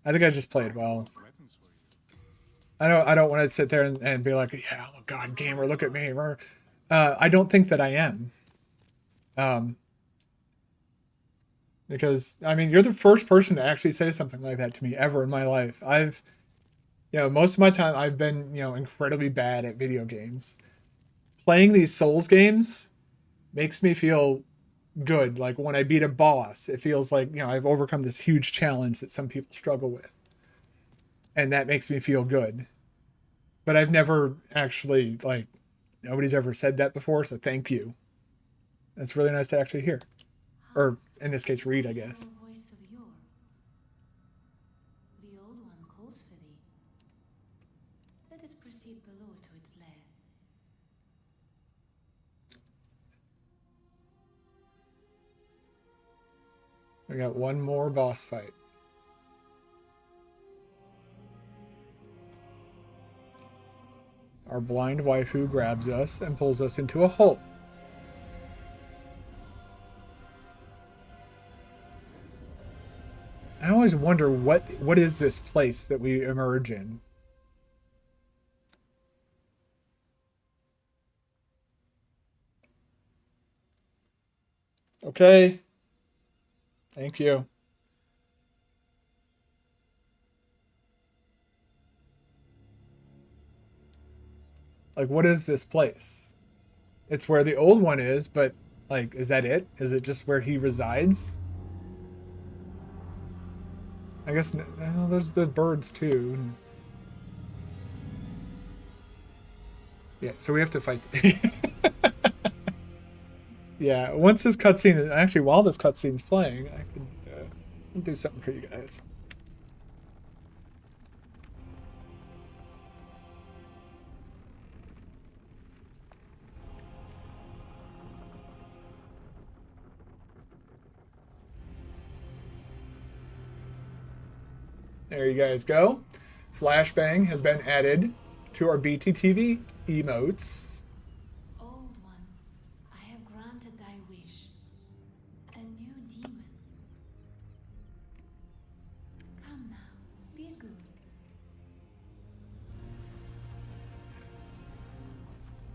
I think I just played well. I don't want to sit there and be like, yeah, oh god, gamer, look at me. I don't think that I am. Because I mean, you're the first person to actually say something like that to me ever in my life. Most of my time I've been, incredibly bad at video games. Playing these Souls games makes me feel good. Like when I beat a boss, it feels like, I've overcome this huge challenge that some people struggle with. And that makes me feel good. But I've never actually, nobody's ever said that before, so thank you. That's really nice to actually hear. Or, in this case, read, I guess. Voice of yore. The old one calls for thee. Let us proceed below to its lair. We got one more boss fight. Our blind waifu grabs us and pulls us into a hole. I always wonder what is this place that we emerge in? Okay. Thank you. Like, what is this place? It's where the old one is, but, is that it? Is it just where he resides? I guess, there's the birds, too. Yeah, so we have to fight. Yeah, once this cutscene, actually, while this cutscene's playing, I can do something for you guys. There you guys go. Flashbang has been added to our BTTV emotes. Old one, I have granted thy wish. A new demon. Come now, be good.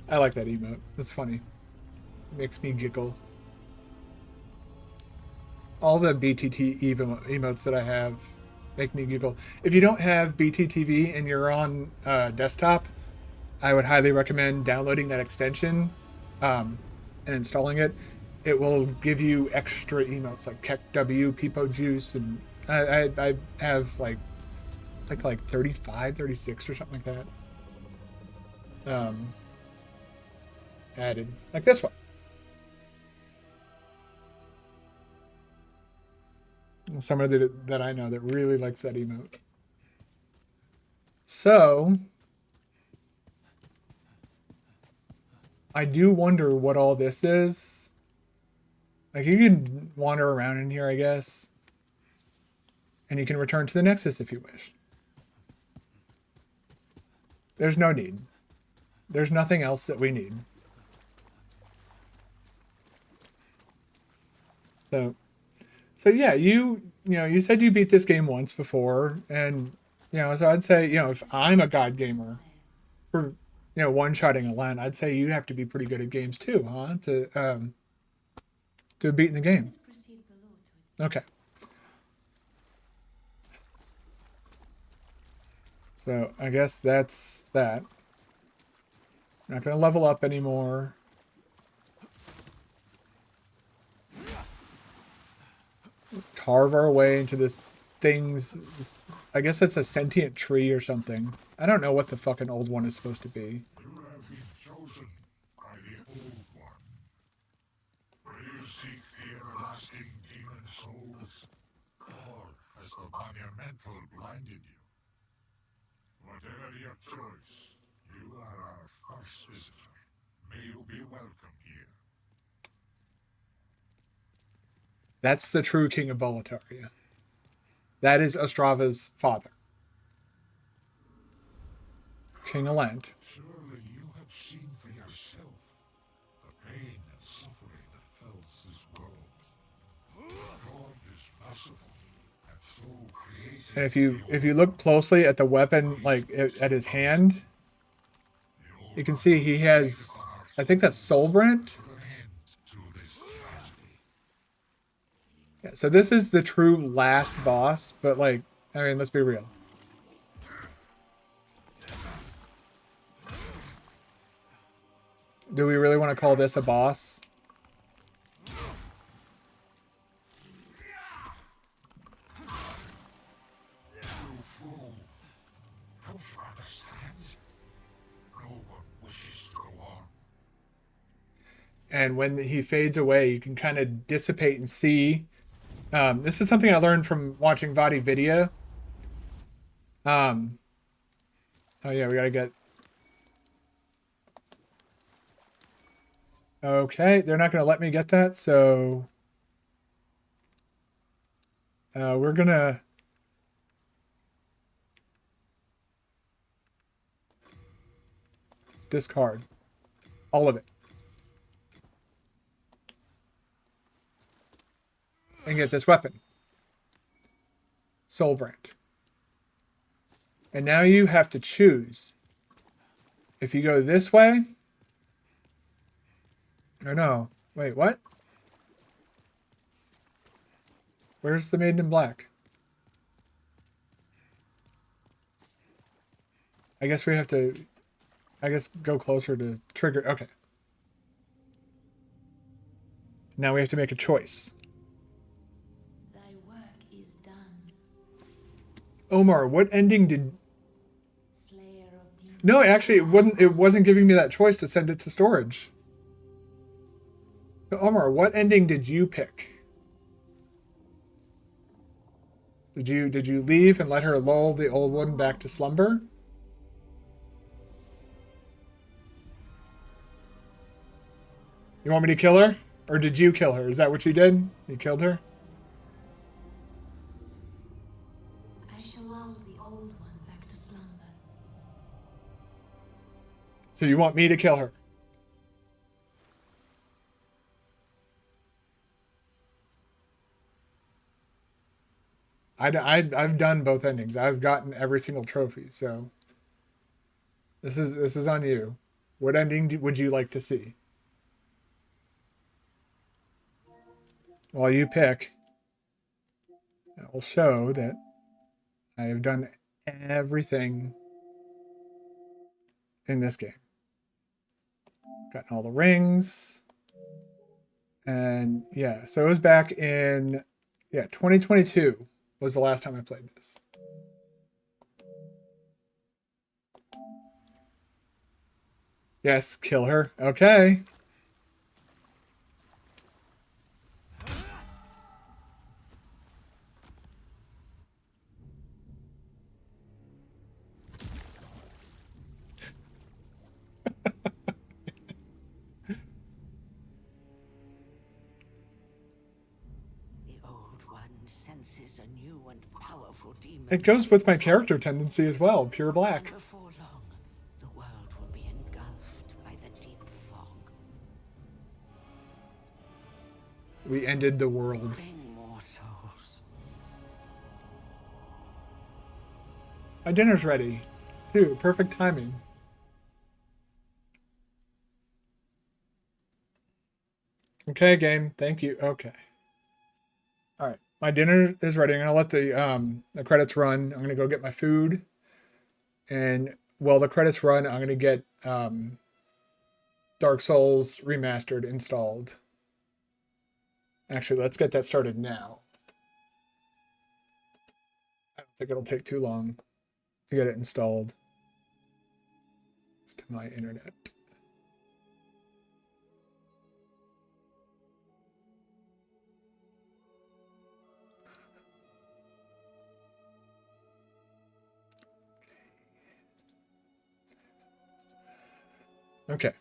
I like that emote. It's funny. It makes me giggle. All the BTT emotes that I have make me giggle. If you don't have BTTV and you're on desktop, I would highly recommend downloading that extension and installing it. It will give you extra emotes like KekW, Peepo Juice, and I have like 35, 36 or something like that. Added. Like this one. Somebody that I know that really likes that emote. So, I do wonder what all this is. Like, you can wander around in here, I guess. And you can return to the Nexus if you wish. There's no need. There's nothing else that we need. So yeah, you said you beat this game once before, and so I'd say, if I'm a god gamer for one-shotting a land, I'd say you have to be pretty good at games too, huh? To beat in the game. Okay. So I guess that's that. I'm not gonna level up anymore. Carve our way into this I guess it's a sentient tree or something. I don't know what the fucking old one is supposed to be. You have been chosen by the Old One. was? Or has the monumental blinded you? Whatever your choice, you are our first visitor. May you be welcome here. That's the true king of Volataria. That is Ostrava's father. King Alent. Surely you have seen for yourself the pain and suffering that fills this world. God is merciful and so creative. And if you look closely at the weapon, like at his hand, you can see he has, I think that's Soulbrand. Yeah, so this is the true last boss, but like, I mean, let's be real. Do we really want to call this a boss? You fool! Don't you understand? No one wishes to go on. And when he fades away, you can kind of dissipate and see. This is something I learned from watching VaatiVidya. Oh yeah, we gotta get. Okay, they're not gonna let me get that, so we're gonna. Discard all of it. And get this weapon. Soulbrand. And now you have to choose. If you go this way. Or no. Wait, what? Where's the Maiden in Black? I guess we have to, go closer to trigger. Okay. Now we have to make a choice. Thy work is done, Omar, what ending did... slayer of demons. No, actually, it wasn't giving me that choice to send it to storage. So, Omar, what ending did you pick? Did you leave and let her lull the old one back to slumber? You want me to kill her? Or did you kill her? Is that what you did? You killed her? I shall lull the old one back to slumber. So you want me to kill her? I've done both endings. I've gotten every single trophy, so this is on you. What ending would you like to see? Well, you pick. That will show that I have done everything in this game. Gotten all the rings. And yeah, so it was back in 2022 was the last time I played this. Yes, kill her. Okay. The old one senses a new and powerful demon. It goes with my character tendency as well, pure black. Before long, the world will be engulfed by the deep fog. We ended the world. Bring more souls. My dinner's ready. Too. Perfect timing. Okay, game. Thank you. Okay. All right. My dinner is ready. I'm gonna let the credits run. I'm gonna go get my food, and while the credits run, I'm gonna get Dark Souls Remastered installed. Actually, let's get that started now. I don't think it'll take too long to get it installed. It's to my internet. Okay.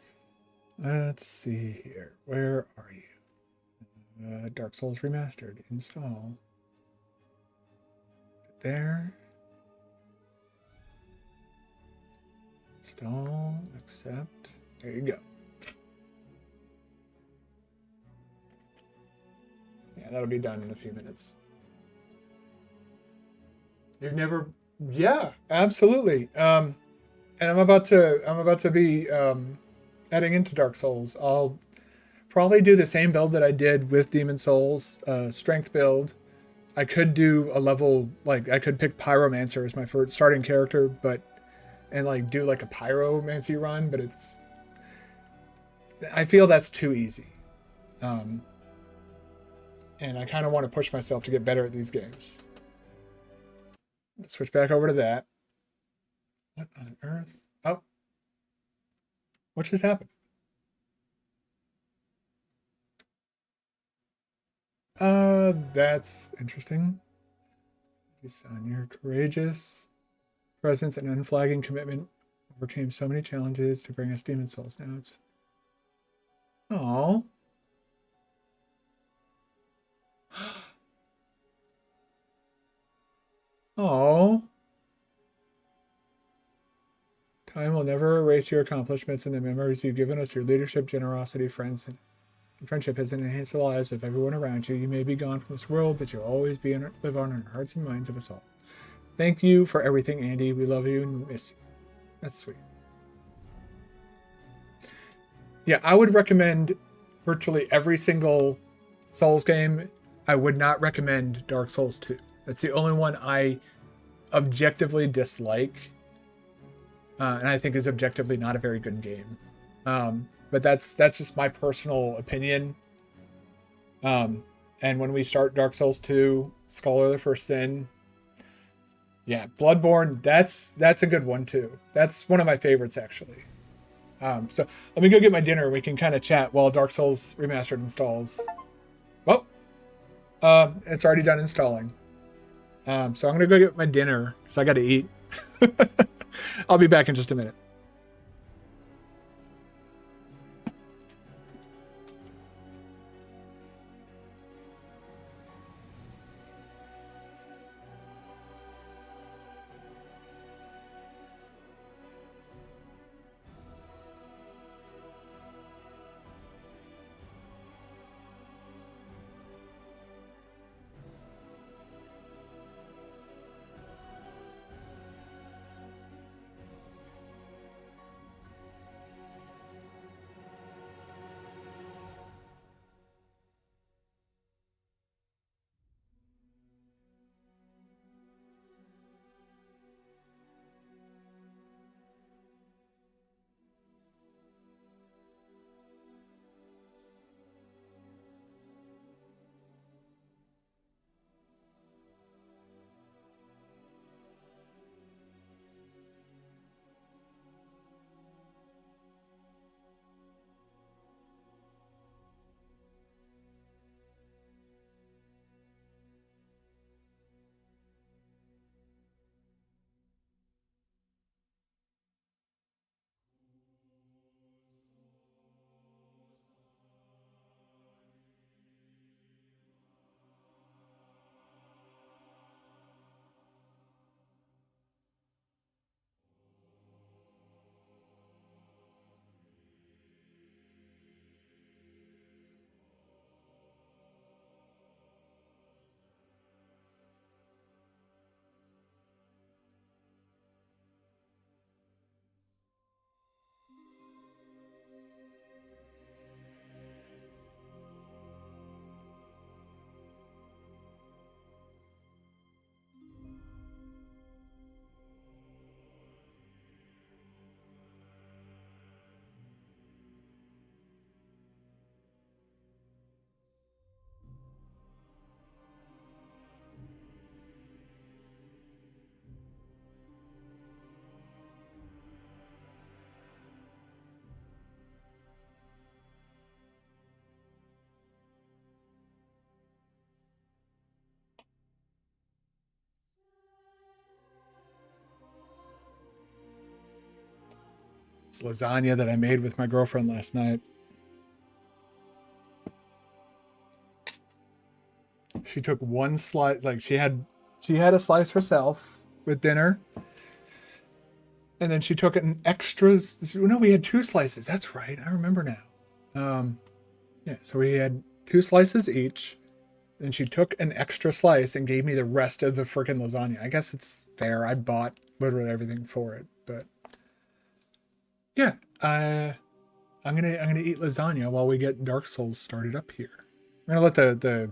Let's see here. Where are you? Dark Souls Remastered. Install. There. Install. Accept. There you go. Yeah, that'll be done in a few minutes. You've never, yeah, absolutely. And I'm about to be heading into Dark Souls. I'll probably do the same build that I did with Demon Souls, strength build. I could do a level like I could pick Pyromancer as my first starting character, and like do like a Pyromancy run, but I feel that's too easy. And I kind of want to push myself to get better at these games. Let's switch back over to that. What on earth? Oh. What just happened? That's interesting. Son, your courageous presence and unflagging commitment overcame so many challenges to bring us Demon Souls. Now it's... Oh. Oh. Time will never erase your accomplishments and the memories you've given us. Your leadership, generosity, friends, and friendship has enhanced the lives of everyone around you. You may be gone from this world, but you'll always live on in the hearts and minds of us all. Thank you for everything, Andy. We love you and miss you. That's sweet. Yeah, I would recommend virtually every single Souls game. I would not recommend Dark Souls 2. That's the only one I objectively dislike. And I think is objectively not a very good game. But that's just my personal opinion. And when we start Dark Souls 2, Scholar of the First Sin, yeah, Bloodborne, that's a good one too. That's one of my favorites actually. So let me go get my dinner. We can kind of chat while Dark Souls Remastered installs. Oh, it's already done installing. So I'm gonna go get my dinner because I got to eat. I'll be back in just a minute. this lasagna that I made with my girlfriend last night. She took one slice, like she had a slice herself with dinner. And then she took an extra, no, we had 2 slices. That's right. I remember now. Yeah, so we had 2 slices each. And she took an extra slice and gave me the rest of the freaking lasagna. I guess it's fair. I bought literally everything for it, but yeah, I'm gonna eat lasagna while we get Dark Souls started up here. I'm gonna let the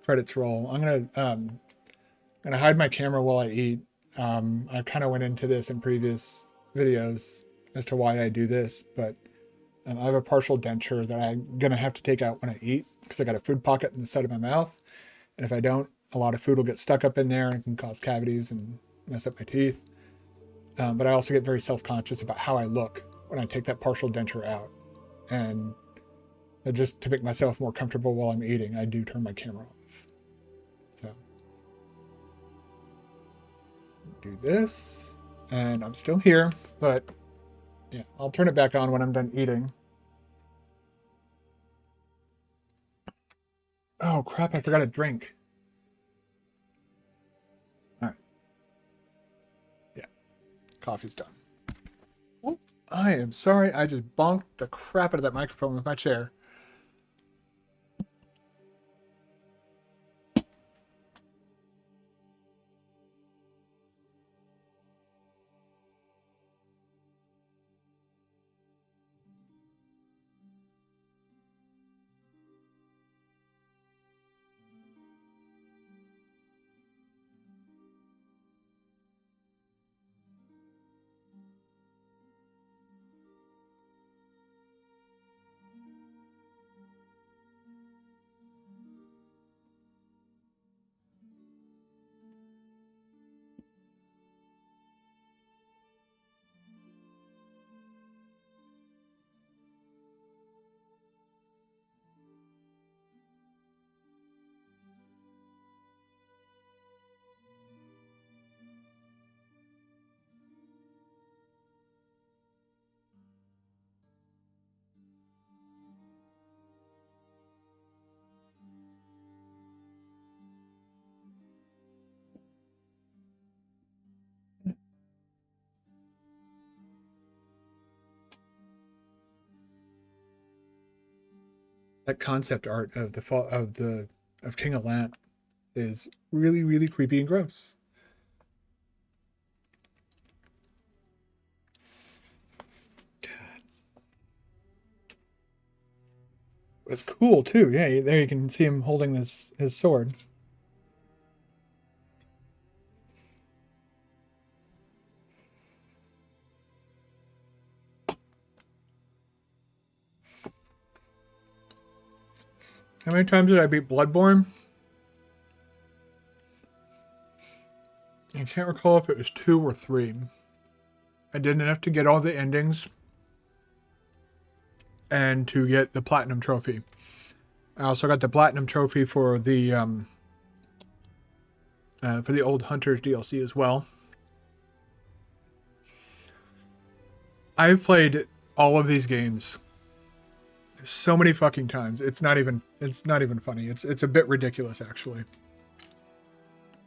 credits roll. I'm gonna hide my camera while I eat. I kind of went into this in previous videos as to why I do this, but I have a partial denture that I'm gonna have to take out when I eat because I got a food pocket in the side of my mouth, and if I don't, a lot of food will get stuck up in there and it can cause cavities and mess up my teeth. But I also get very self-conscious about how I look when I take that partial denture out, and just to make myself more comfortable while I'm eating, I do turn my camera off. So do this, and I'm still here, but yeah, I'll turn it back on when I'm done eating. Oh crap, I forgot a drink. Alright. Yeah. Coffee's done. Oh, I am sorry, I just bonked the crap out of that microphone with my chair. That concept art of of King of Lant is really, really creepy and gross. God. It's cool too. Yeah, there you can see him holding his sword. How many times did I beat Bloodborne? I can't recall if it was 2 or 3. I did enough to get all the endings and to get the platinum trophy. I also got the platinum trophy for the old Hunters DLC as well. I've played all of these games so many fucking times. It's not even funny. It's a bit ridiculous actually.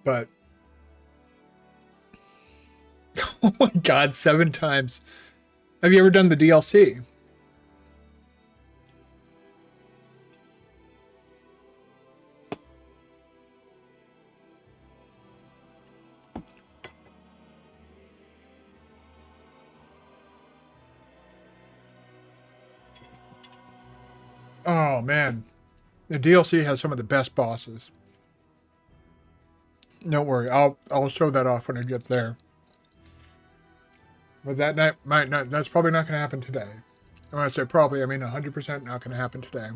But oh my god, 7 times. Have you ever done the DLC? Oh man. The DLC has some of the best bosses. Don't worry, I'll show that off when I get there. But that night might not. That's probably not going to happen today. When I say probably, I mean 100% not going to happen today.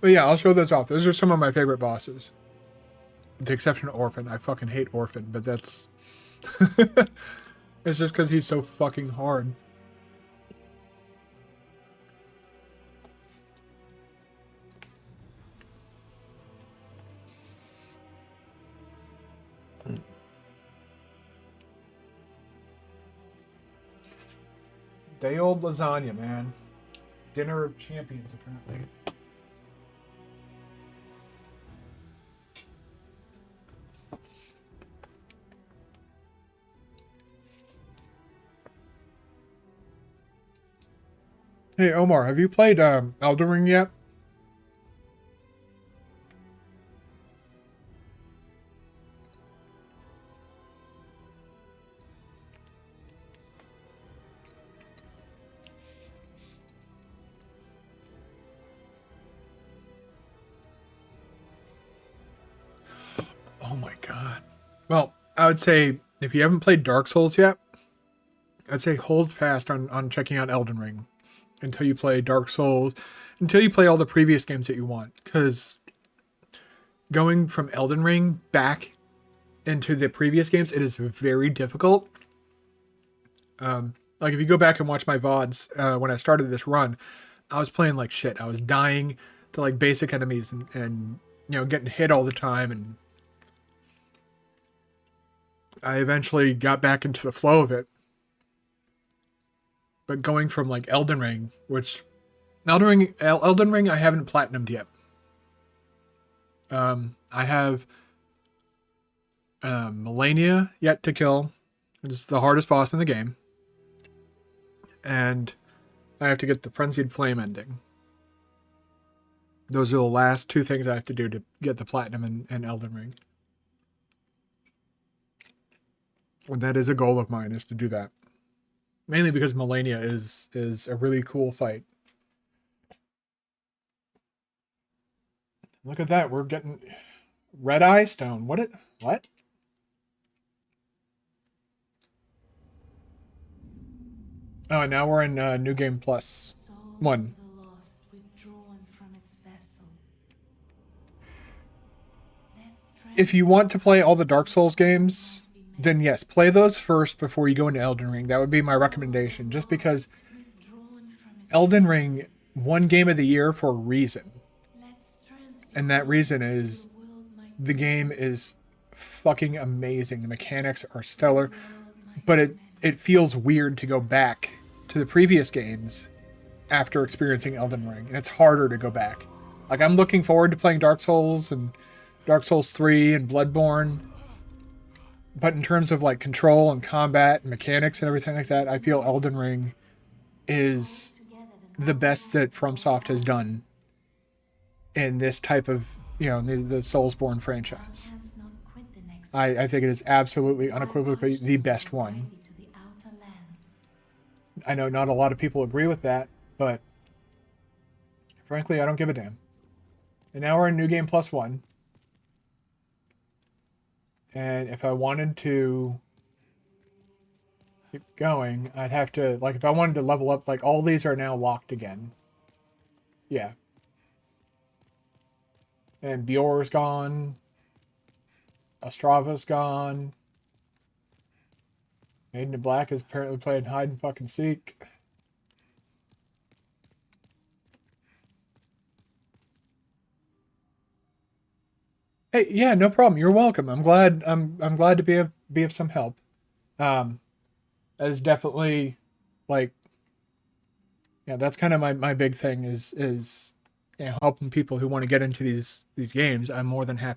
But yeah, I'll show those off. Those are some of my favorite bosses. With the exception of Orphan. I fucking hate Orphan, but that's... it's just because he's so fucking hard. Day old lasagna, man. Dinner of champions, apparently. Hey, Omar, have you played Elden Ring yet? Oh my god. Well, I would say if you haven't played Dark Souls yet, I'd say hold fast on checking out Elden Ring until you play Dark Souls, until you play all the previous games that you want. Because going from Elden Ring back into the previous games, it is very difficult. Like if you go back and watch my VODs when I started this run, I was playing like shit. I was dying to like basic enemies and you know, getting hit all the time, and I eventually got back into the flow of it. But going from like Elden Ring, which Elden Ring I haven't platinumed yet. I have Melania yet to kill. It's the hardest boss in the game. And I have to get the Frenzied Flame ending. Those are the last two things I have to do to get the platinum in Elden Ring. And that is a goal of mine, is to do that. Mainly because Melania is a really cool fight. Look at that, we're getting Red Eye Stone. What? Oh, and now we're in New Game Plus 1. If you want to play all the Dark Souls games, then yes, play those first before you go into Elden Ring. That would be my recommendation, just because Elden Ring won Game of the Year for a reason. And that reason is the game is fucking amazing. The mechanics are stellar, but it feels weird to go back to the previous games after experiencing Elden Ring. And it's harder to go back. Like, I'm looking forward to playing Dark Souls and Dark Souls 3 and Bloodborne. But in terms of like control and combat and mechanics and everything like that, I feel Elden Ring is the best that FromSoft has done in this type of, you know, the Soulsborne franchise. I think it is absolutely, unequivocally the best one. I know not a lot of people agree with that, but frankly, I don't give a damn. And now we're in New Game Plus 1. And if I wanted to keep going, I'd have to, like, if I wanted to level up, like, all these are now locked again. Yeah. And Bior's gone. Ostrava's gone. Maiden in Black is apparently playing hide and fucking seek. Hey, yeah, no problem. You're welcome. I'm glad to be of some help. That is definitely, like, yeah, that's kind of my big thing is you know, helping people who want to get into these games. I'm more than happy